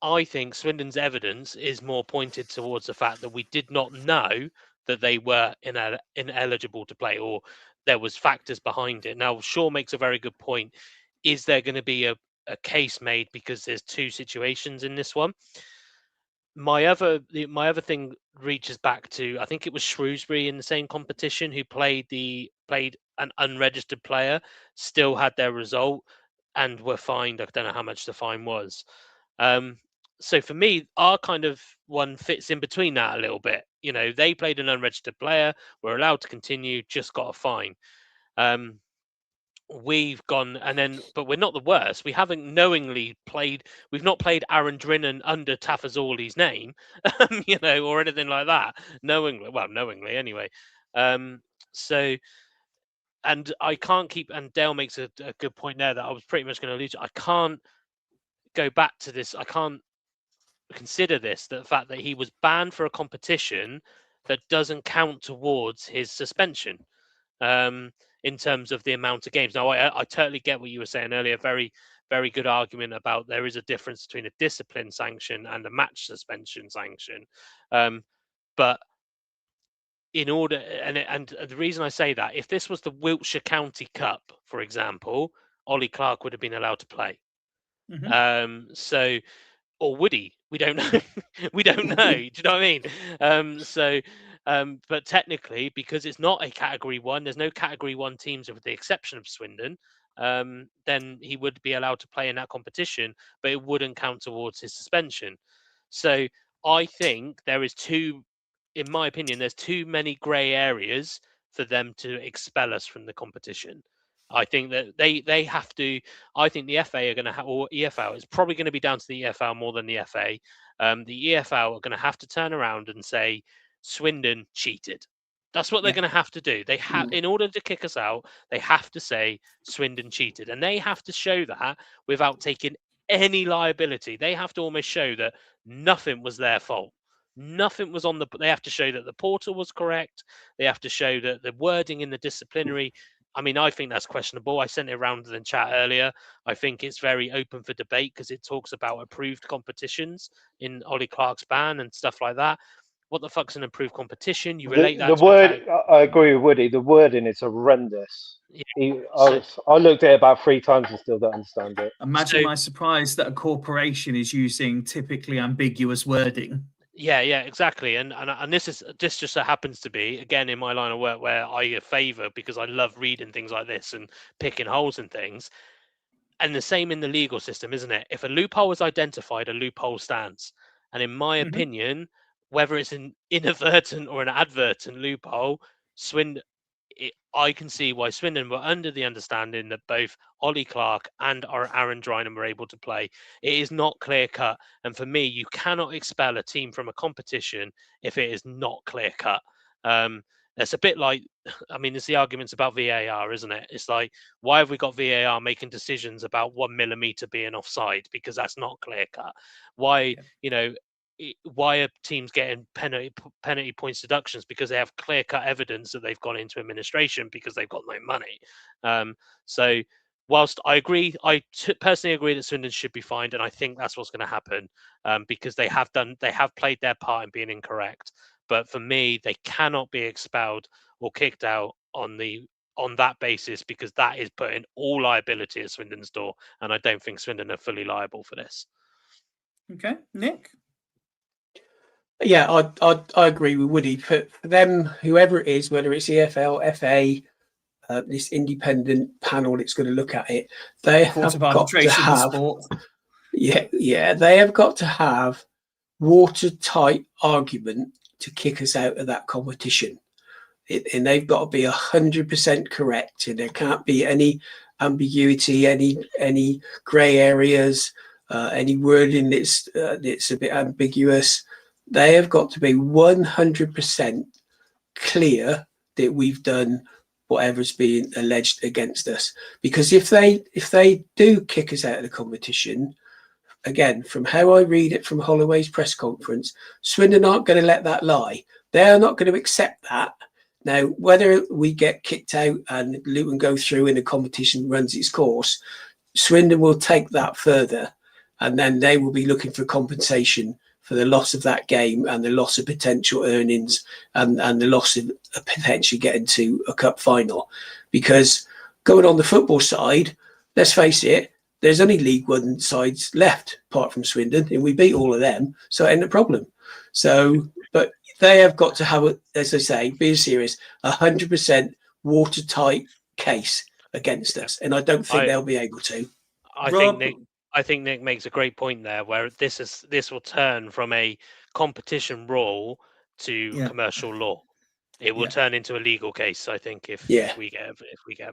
I think Swindon's evidence is more pointed towards the fact that we did not know that they were ineligible to play, or there was factors behind it. Now Shaw makes a very good point. Is there going to be a case made because there's two situations in this one? My other thing reaches back to, I think it was Shrewsbury in the same competition who played an unregistered player, still had their result and were fined. I don't know how much the fine was. So for me, our kind of one fits in between that a little bit. You know, they played an unregistered player, were allowed to continue, just got a fine. We've gone but we're not the worst. We haven't knowingly played. We've not played Aaron Drinnan under Tafazoli's name, you know, or anything like that. Knowingly anyway. So, and I can't keep. And Dale makes a good point there that I was pretty much going to allude to. I can't go back to this. I can't consider this the fact that he was banned for a competition that doesn't count towards his suspension. In terms of the amount of games. Now, I totally get what you were saying earlier. Very, very good argument about there is a difference between a discipline sanction and a match suspension sanction. But in order, and the reason I say that, if this was the Wiltshire County Cup, for example, Ollie Clark would have been allowed to play. So, or would he? We don't know. We don't know. Do you know what I mean? But technically, because it's not a Category 1, there's no Category 1 teams with the exception of Swindon, then he would be allowed to play in that competition, but it wouldn't count towards his suspension. So I think in my opinion, there's too many grey areas for them to expel us from the competition. I think that they have to. I think the FA are going to have, or EFL, it's probably going to be down to the EFL more than the FA. The EFL are going to have to turn around and say Swindon cheated. That's what they're going to have to do. They have, in order to kick us out, they have to say Swindon cheated, and they have to show that without taking any liability. They have to almost show that nothing was their fault. Nothing was on the. They have to show that the portal was correct. They have to show that the wording in the disciplinary. I mean, I think that's questionable. I sent it around in the chat earlier. I think it's very open for debate because it talks about approved competitions in Ollie Clark's ban and stuff like that. What the fuck's an approved competition? You relate that The to word, I agree with Woody. The wording is horrendous. I looked at it about 3 times and still don't understand it. Imagine my surprise that a corporation is using typically ambiguous wording. Yeah, exactly. And this just so happens to be, again, in my line of work where I favour, because I love reading things like this and picking holes and things. And the same in the legal system, isn't it? If a loophole is identified, a loophole stands. And in my opinion, whether it's an inadvertent or an advertent loophole, I can see why Swindon were under the understanding that both Ollie Clark and Aaron Drinnan were able to play. It is not clear cut. And for me, you cannot expel a team from a competition if it is not clear cut. It's a bit like, I mean, there's the arguments about VAR, isn't it? It's like, why have we got VAR making decisions about 1 millimeter being offside? Because that's not clear cut. Why, why are teams getting penalty points deductions? Because they have clear-cut evidence that they've gone into administration because they've got no money. So whilst I agree, personally agree that Swindon should be fined, and I think that's what's going to happen because they have played their part in being incorrect. But for me, they cannot be expelled or kicked out on that basis, because that is putting all liability at Swindon's door, and I don't think Swindon are fully liable for this. Okay, Nick. Yeah, I agree with Woody. For them, whoever it is, whether it's EFL, FA, this independent panel that's going to look at it, they have got to have. Yeah, they have got to have watertight argument to kick us out of that competition, and they've got to be 100% correct, and there can't be any ambiguity, any grey areas, any wording that's a bit ambiguous. They have got to be 100% clear that we've done whatever's being alleged against us. Because if they do kick us out of the competition, again, from how I read it from Holloway's press conference, Swindon aren't going to let that lie. They are not going to accept that. Now, whether we get kicked out and Luton go through and the competition runs its course, Swindon will take that further, and then they will be looking for compensation for the loss of that game and the loss of potential earnings and the loss of potentially getting to a cup final. Because going on the football side, let's face it, there's only League One sides left apart from Swindon, and we beat all of them, so it ain't a problem. So, but they have got to have, as I say, be serious, 100% watertight case against us, and I don't think they'll be able to. I think Nick makes a great point there, where this will turn from a competition rule to commercial law. It will turn into a legal case, I think, if we get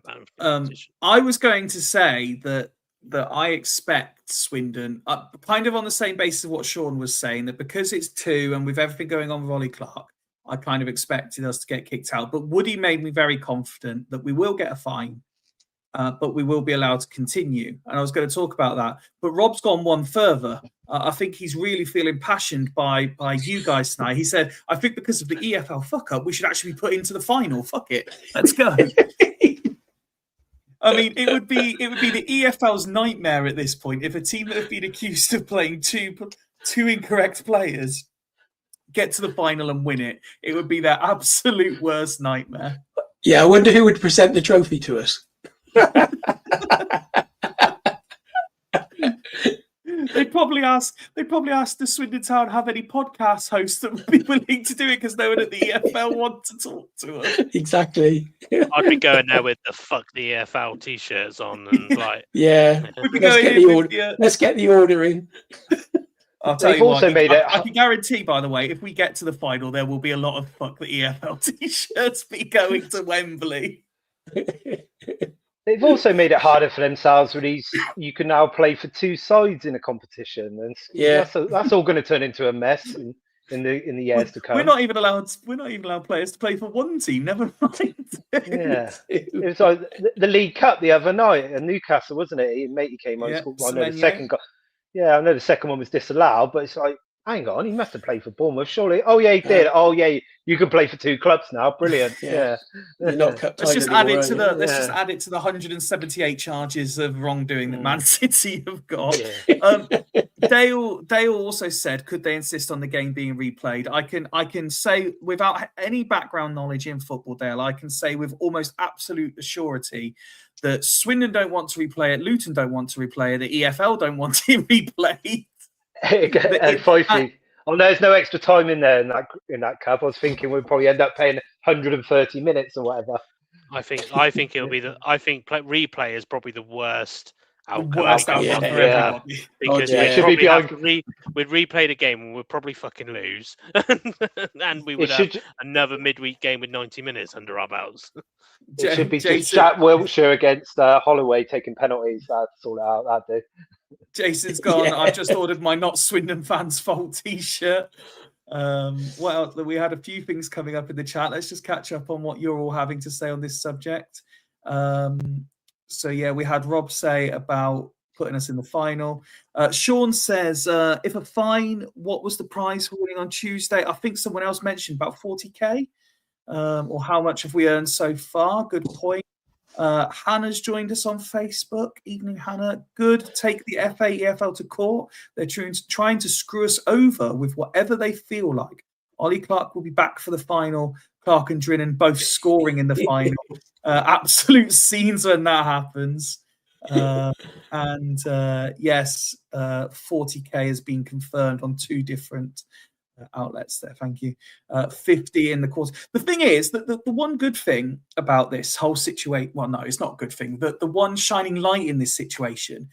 banned from competition. I was going to say that I expect Swindon, kind of on the same basis of what Sean was saying, that because it's 2 and with everything going on with Ollie Clark, I kind of expected us to get kicked out. But Woody made me very confident that we will get a fine, but we will be allowed to continue. And I was going to talk about that. But Rob's gone one further. I think he's really feeling passioned by you guys tonight. He said, I think because of the EFL fuck-up, we should actually be put into the final. Fuck it. Let's go. I mean, it would be the EFL's nightmare at this point if a team that have been accused of playing two incorrect players get to the final and win it. It would be their absolute worst nightmare. Yeah, I wonder who would present the trophy to us. They'd probably ask the Swindon Town have any podcast hosts that would be willing to do it, because no one at the EFL want to talk to us. Exactly. I'd be going there with the "fuck the EFL" t-shirts on, and like, let's get the order in. I'll tell you what, I can guarantee, by the way, if we get to the final, there will be a lot of "fuck the EFL" t-shirts be going to Wembley. They've also made it harder for themselves with these. You can now play for 2 sides in a competition, and that's all going to turn into a mess in the years to come. We're not even allowed players to play for one team. Never mind. Yeah, it was like the League Cup the other night in Newcastle, wasn't it? Matey came on. I know the second. I know the second one was disallowed, but it's like, hang on, he must have played for Bournemouth, surely. Oh yeah, he did. Oh yeah, you can play for 2 clubs now. Brilliant. Yeah. Let's just add it to the 178 charges of wrongdoing that Man City have got. Dale also said, could they insist on the game being replayed? I can say, without any background knowledge in football, Dale, I can say with almost absolute surety that Swindon don't want to replay it, Luton don't want to replay it, the EFL don't want to replay. And Fyfye. There's no extra time in there in that cup. I was thinking we'd probably end up paying 130 minutes or whatever. I think it'll be replay is probably the worst outcome for everybody. Because we'd replay the game and we'd probably fucking lose, and we would have another midweek game with 90 minutes under our belts. It should be just Jack Wiltshire against Holloway taking penalties. That's all that do. Jason's gone. I've just ordered my Not Swindon Fans Fault t-shirt. Well, we had a few things coming up in the chat. Let's just catch up on what you're all having to say on this subject. So yeah, we had Rob say about putting us in the final. Sean says, if a fine, what was the prize for winning on Tuesday? I think someone else mentioned about 40k, or how much have we earned so far? Good point. Hannah's joined us on Facebook. Evening, Hannah. Good. Take the FA EFL to court. They're trying to screw us over with whatever they feel like. Ollie Clark will be back for the final. Clark and Drinnan both scoring in the final. Absolute scenes when that happens. Yes, 40k has been confirmed on 2 different outlets there. Thank you. 50 in the course. The thing is that the one good thing about this whole situation, well, no, it's not a good thing. The one shining light in this situation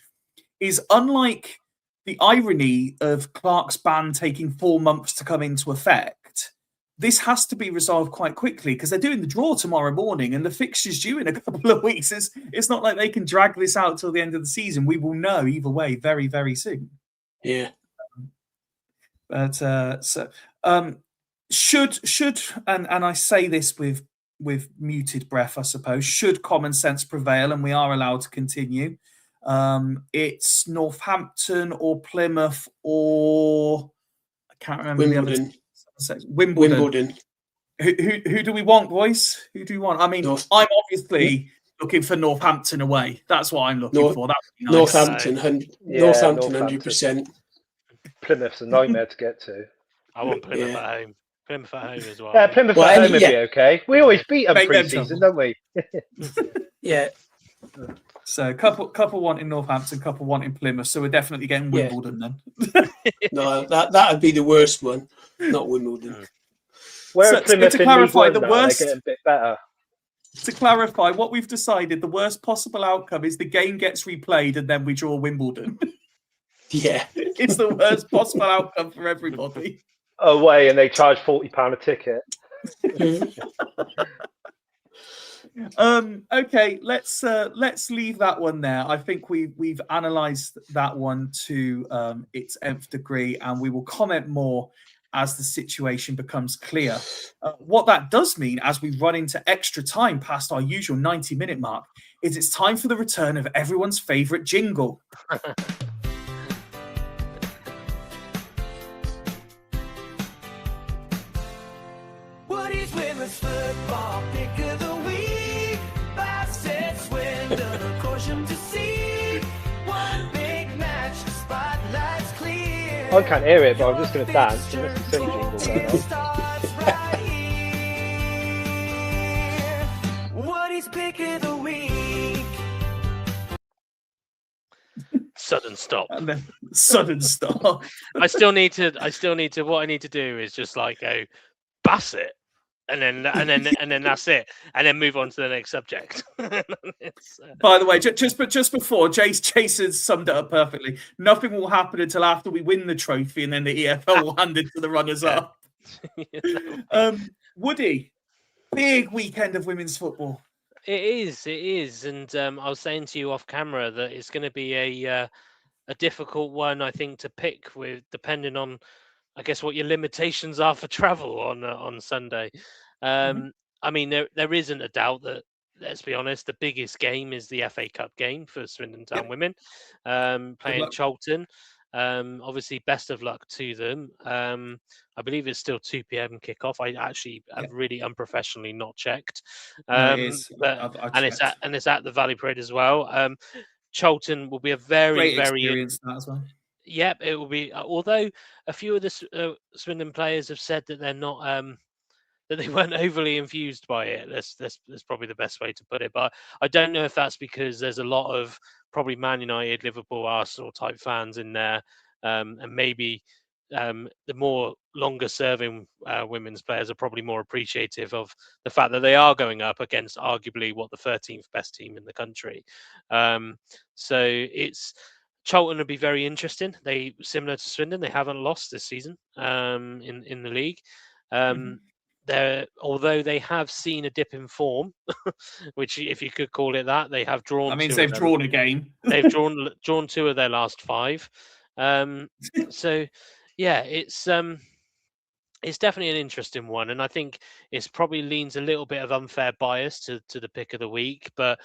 is, unlike the irony of Clark's ban taking 4 months to come into effect, this has to be resolved quite quickly because they're doing the draw tomorrow morning and the fixture's due in a couple of weeks. It's not like they can drag this out till the end of the season. We will know either way very, very soon. Yeah. But should and I say this with muted breath, I suppose, should common sense prevail and we are allowed to continue, it's Northampton or Plymouth or I can't remember Wimbledon. the other. Wimbledon. Who do we want, boys? Who do we want? I mean, I'm obviously looking for Northampton away. That's what I'm looking for. That would be nice. Northampton, 100%. Plymouth's a nightmare to get to. I want Plymouth at home. Plymouth at home as well. Yeah, Plymouth at home would be okay. We always beat them pre-season, don't we? Yeah. So couple wanting Northampton, couple wanting Plymouth. So we're definitely getting Wimbledon then. No, that'd be the worst one, not Wimbledon. Where Plymouth to clarify, the worst. They're getting a bit better. To clarify, what we've decided, the worst possible outcome is the game gets replayed and then we draw Wimbledon. Yeah, it's the worst possible outcome for everybody. Away, and they charge £40 a ticket. Okay, let's leave that one there. I think we've analysed that one to its nth degree, and we will comment more as the situation becomes clear. What that does mean, as we run into extra time past our usual 90-minute mark, is it's time for the return of everyone's favourite jingle. Woody's Women's Football Pick of the Week. Bassett, Swindon, a caution to see. One big match, the spotlight's clear. I can't hear it, but I'm just going to dance. There must be some jingle going on. Starts right here. Woody's Pick of the Week. Sudden stop. And then sudden stop. I still need to. What I need to do is just like go Bassett, and then that's it, and then move on to the next subject. By the way, just before, Jason summed it up perfectly. Nothing will happen until after we win the trophy, and then the EFL will hand it to the runners-up. Woody, big weekend of women's football. It is, and I was saying to you off camera that it's going to be a difficult one, I think, to pick with, depending on, I guess, what your limitations are for travel on Sunday. I mean, there isn't a doubt that, let's be honest, the biggest game is the FA Cup game for Swindon Town women, playing Charlton. Obviously, best of luck to them. I believe it's still 2 p.m. kickoff. I actually have really unprofessionally not checked. It is. It's at the Valley Parade as well. Charlton will be a very experience that as well. Yep, it will be. Although a few of the Swindon players have said that they're not that they weren't overly infused by it. That's probably the best way to put it. But I don't know if that's because there's a lot of probably Man United, Liverpool, Arsenal type fans in there, and maybe the more longer serving women's players are probably more appreciative of the fact that they are going up against arguably the 13th best team in the country. So it's Charlton would be very interesting. They, similar to Swindon, they haven't lost this season in the league. Although they have seen a dip in form, which, if you could call it that, they have drawn. That means they've drawn a game. They've drawn 2 of their last 5. So yeah, it's definitely an interesting one, and I think it's probably leans a little bit of unfair bias to the pick of the week. But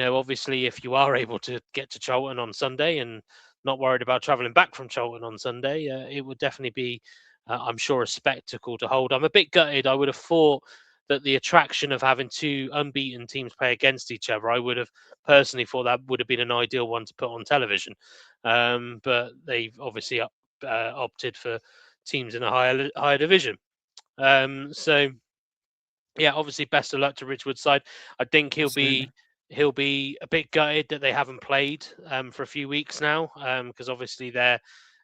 obviously, if you are able to get to Charlton on Sunday and not worried about travelling back from Charlton on Sunday, it would definitely be, I'm sure, a spectacle to hold. I'm a bit gutted. I would have thought that the attraction of having two unbeaten teams play against each other, I would have personally thought that would have been an ideal one to put on television. But they've obviously opted for teams in a higher division. So yeah, obviously best of luck to Ridgewood's side. I think he'll be a bit gutted that they haven't played for a few weeks now, because obviously their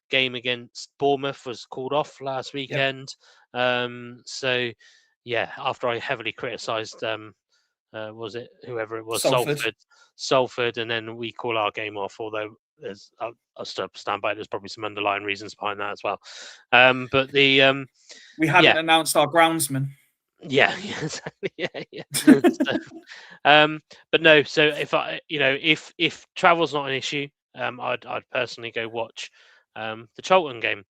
game against Bournemouth was called off last weekend. So yeah, after I heavily criticised was it whoever it was, Salford, and then we call our game off, although I'll still stand by it. There's probably some underlying reasons behind that as well. But the we hadn't announced our groundsman. Yeah, exactly. Yeah. So, but no. So if travel's not an issue, I'd personally go watch the Charlton game.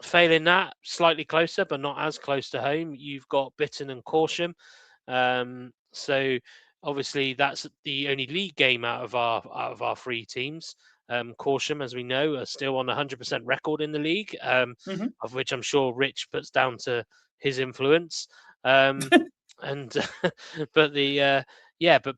Failing that, slightly closer, but not as close to home, you've got Bitton and Corsham. So obviously that's the only league game out of our three teams. Corsham, as we know, are still on 100% record in the league, of which I'm sure Rich puts down to his influence. And but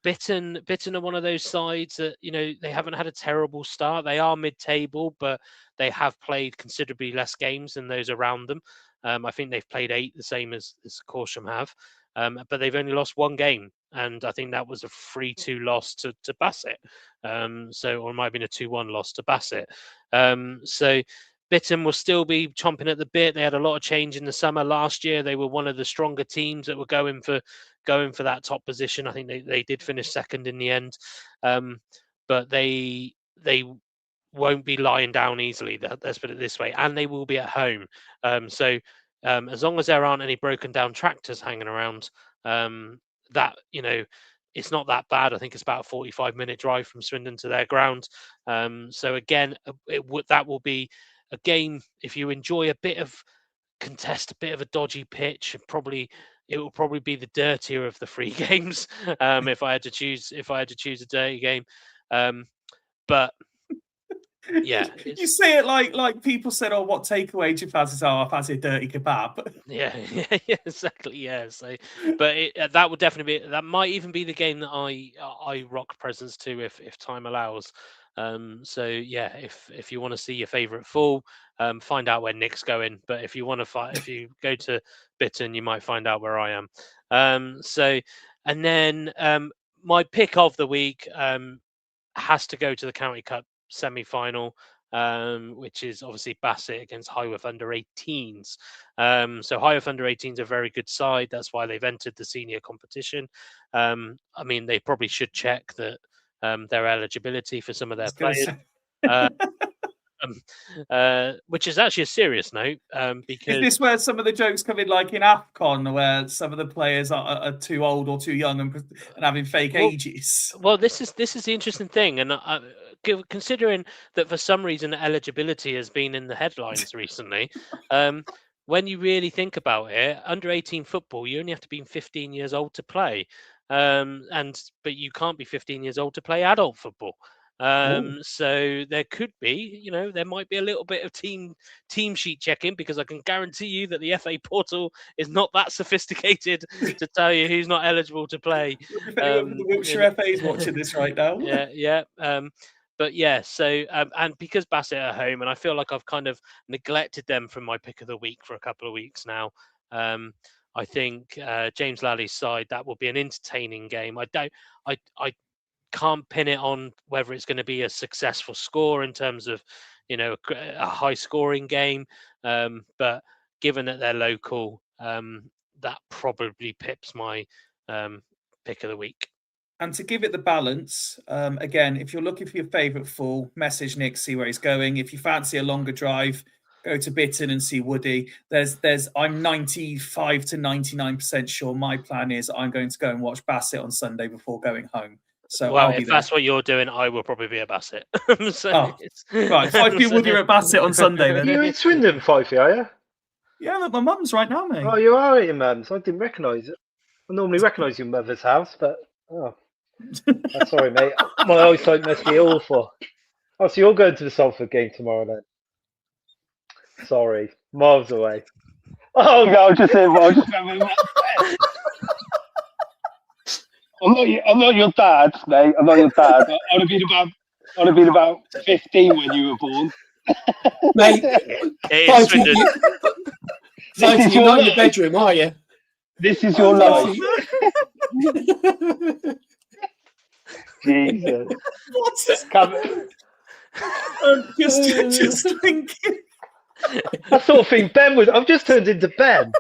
Bitton are one of those sides that they haven't had a terrible start. They are mid-table, but they have played considerably less games than those around them. I think they've played 8, the same as Corsham have. But they've only lost one game, and I think that was a 3-2 loss to Bassett. Or it might have been a 2-1 loss to Bassett. So Bitton will still be chomping at the bit. They had a lot of change in the summer last year. They were one of the stronger teams that were going for that top position. I think they did finish second in the end, but they won't be lying down easily. Let's put it this way, and they will be at home. So as long as there aren't any broken down tractors hanging around, that it's not that bad. I think it's about a 45-minute drive from Swindon to their ground. So again, that will be a game. If you enjoy a bit of contest, a bit of a dodgy pitch, it will probably be the dirtier of the 3 games. If I had to choose a dirty game, but yeah, you say it like people said, "Oh, what takeaway do you fancy?" "Oh, I fancy a dirty kebab." Yeah, exactly. Yeah, so, but that would definitely be. That might even be the game that I rock presents to if time allows. So yeah, if you want to see your favourite full, find out where Nick's going. But if you want to if you go to Bitton, you might find out where I am. So, and then my pick of the week has to go to the County Cup semi-final, which is obviously Bassett against Highworth under-18s. So Highworth under-18s are a very good side. That's why they've entered the senior competition. I mean, they probably should check that their eligibility for some of their players. Which is actually a serious note, because is this where some of the jokes come in, like in AFCON, where some of the players are too old or too young and having fake ages? Well, this is the interesting thing, and considering that for some reason eligibility has been in the headlines recently, when you really think about it, under-18 football, you only have to be 15 years old to play, but you can't be 15 years old to play adult football. So there could be, there might be a little bit of team sheet checking, because I can guarantee you that the FA portal is not that sophisticated to tell you who's not eligible to play. The Wiltshire FA is watching this right now. Yeah. But yeah, so and because Bassett are home, and I feel like I've kind of neglected them from my pick of the week for a couple of weeks now. I think James Lally's side, that will be an entertaining game. I can't pin it on whether it's going to be a successful score in terms of a high scoring game, but given that they're local, that probably pips my pick of the week. And to give it the balance, again, if you're looking for your favourite full, message Nick, see where he's going. If you fancy a longer drive, go to Bitton and see Woody. I'm 95 to 99% sure my plan is I'm going to go and watch Bassett on Sunday before going home. So well, if that's what you're doing, I will probably be at Bassett. Right, Fyfye, Woody are at Bassett on Sunday then. You're in Swindon, Fyfye, are you? Yeah, look, my mum's right now, mate. Oh, you are at your mum's. I didn't recognise it. I normally recognise your mother's house, but I'm sorry, mate. My eyesight must be awful. Oh, so you're going to the Salford game tomorrow then? Sorry, miles away. Oh no, I'm just saying. I'm not your dad, mate. I'm not your dad. I'd have been about 15 when you were born. Mate, Hey, Fyfye, Swindon. Fyfye, you're not in your bedroom, are you? This is your life. Jesus. Just thinking. I sort of think Ben was. I've just turned into Ben.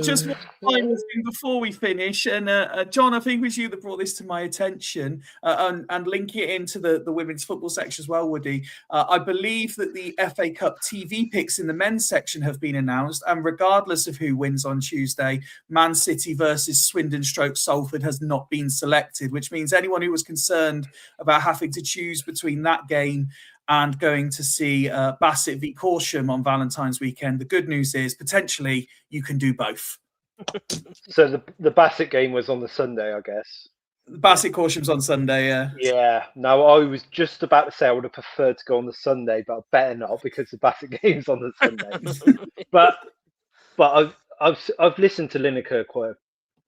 Just one final thing before we finish, and John, I think it was you that brought this to my attention, and link it into the women's football section as well, Woody. I believe that the FA Cup TV picks in the men's section have been announced, and regardless of who wins on Tuesday, Man City versus Swindon / Salford has not been selected, which means anyone who was concerned about having to choose between that game and going to see Bassett v Corsham on Valentine's weekend, the good news is potentially you can do both. So the Bassett game was on the Sunday, I guess. Bassett Corsham's on Sunday, yeah. Yeah. No, I was just about to say I would have preferred to go on the Sunday, but I better not because the Bassett game's on the Sunday. but I've listened to Lineker quite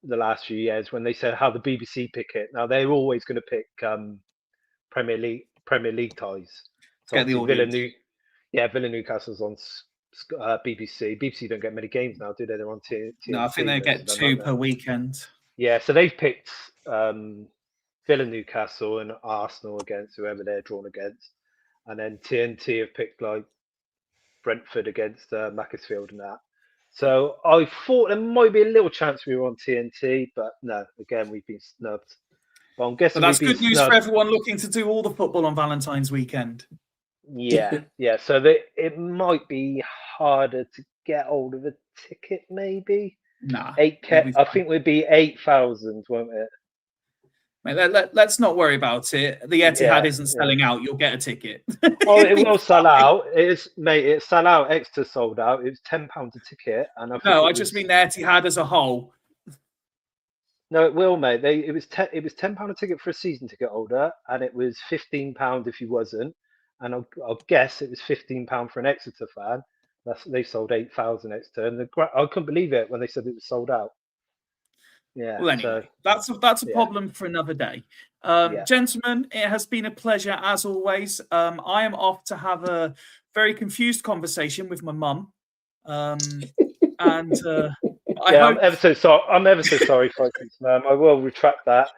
the last few years when they said how the BBC pick it. Now they're always going to pick Premier League ties. So Get the audience. Villa Newcastle's on BBC. BBC don't get many games now, do they? They're on TNT. No, I think they get 2 per weekend. Yeah, so they've picked Villa Newcastle and Arsenal against whoever they're drawn against. And then TNT have picked like Brentford against Macclesfield and that. So I thought there might be a little chance we were on TNT, but no, again, we've been snubbed. But I'm guessing But that's good news for everyone looking to do all the football on Valentine's weekend. Yeah. So it might be harder to get hold of a ticket, maybe. Nah. 8K. I think we'd be 8,000, won't it? Mate, let's not worry about it. The Etihad isn't selling out. You'll get a ticket. Oh, it will sell out. It sell out. Extra sold out. It was £10 a ticket, and I just mean the Etihad as a whole. No, it will, mate. It was £10 a ticket for a season ticket holder, and it was £15 if you wasn't. And I'll guess it was £15 for an Exeter fan. They sold 8,000 Exeter, and I couldn't believe it when they said it was sold out. Yeah. Well, anyway, that's a problem for another day. Gentlemen, it has been a pleasure as always. I am off to have a very confused conversation with my mum, and I'm ever so sorry. I'm ever so sorry, Fyfye's mum. I will retract that.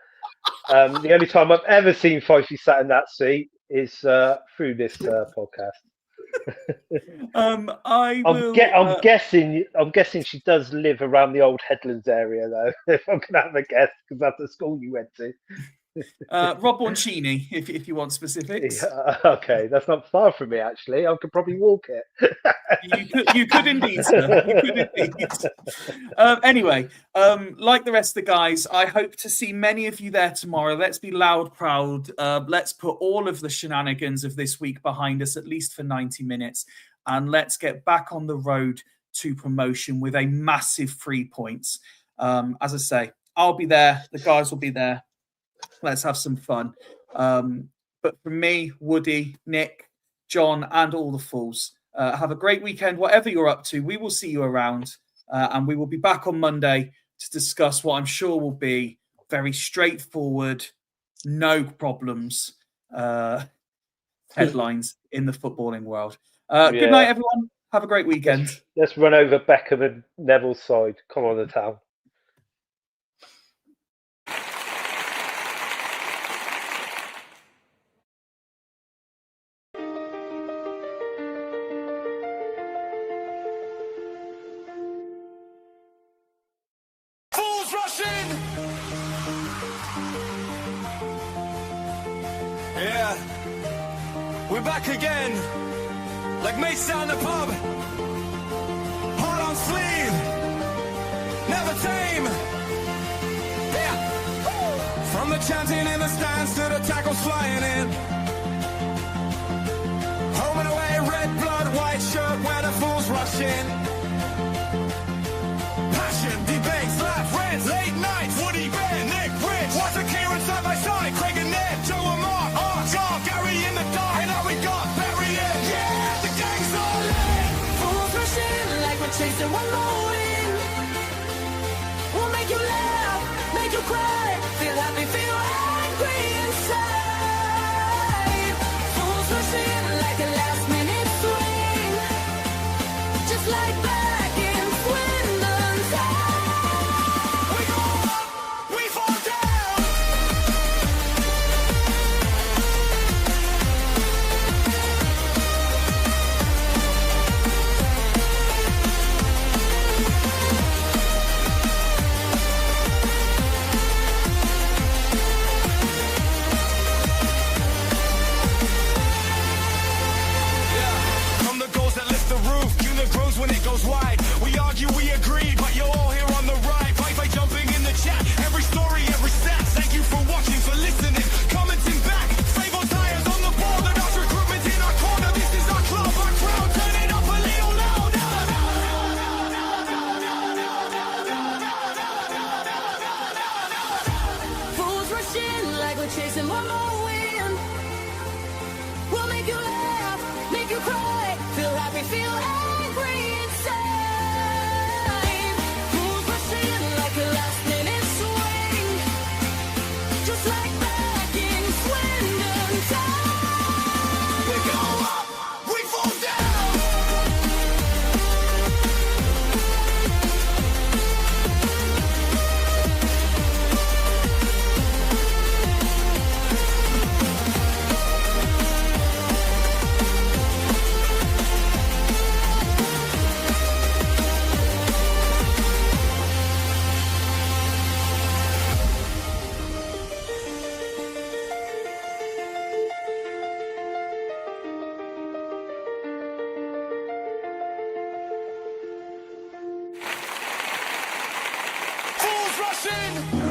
The only time I've ever seen Fyfye sat in that seat is through this podcast. I'm guessing she does live around the old Headlands area, though. If I'm gonna have a guess, because that's the school you went to. Rob Boncini, if you want specifics. Yeah, okay, that's not far from me actually. I could probably walk it. You could indeed, sir. You could indeed. Anyway, like the rest of the guys, I hope to see many of you there tomorrow. Let's be loud, proud. Let's put all of the shenanigans of this week behind us, at least for 90 minutes, and let's get back on the road to promotion with a massive 3 points. As I say, I'll be there. The guys will be there. Let's have some fun. But from me, Woody, Nick, John, and all the fools, have a great weekend, whatever you're up to. We will see you around, and we will be back on Monday to discuss what I'm sure will be very straightforward, no problems headlines in the footballing world. Good night, everyone. Have a great weekend. Let's run over Beckham and Neville's side. Come on, the town. Fools rushing! Yeah, we're back again, like mates down the pub. Heart on sleeve, never tame. Yeah, from the chanting in the stands to the tackles flying in. Home and away, red blood, white shirt, where the fools rush in. Passion, debates, laugh, rants, late night. nights. Woody, Ben, Nick, Rich, Walter, Kieran side by side. Craig and Ned, Joe and Mark, Art, Jar, Gary in the dark. And now we got Barry in. Yeah, the gang's all in. Fools rushing like we're chasing one more win. We'll make you laugh, make you cry, feel happy, feel angry inside. Fools rushing like a last minute swing, just like back in Swindon time. We go up, we fall down. From the goals that lift the roof, unit grows when it goes wide. We argue, we agree, but you're all here on the right. Fyfye jumping in the chat, every story, every stat. Thank you for watching, for listening, commenting back. Fable tires on the board, and us recruitment in our corner. This is our club, our crowd, turn it up a little louder. Fools rushing like we're chasing one more win. We'll make you laugh, make you cry, feel happy, feel angry inside. Fools rushing like a last minute swing, just like back in Swindon time. We go up, we fall down. Fools rushing.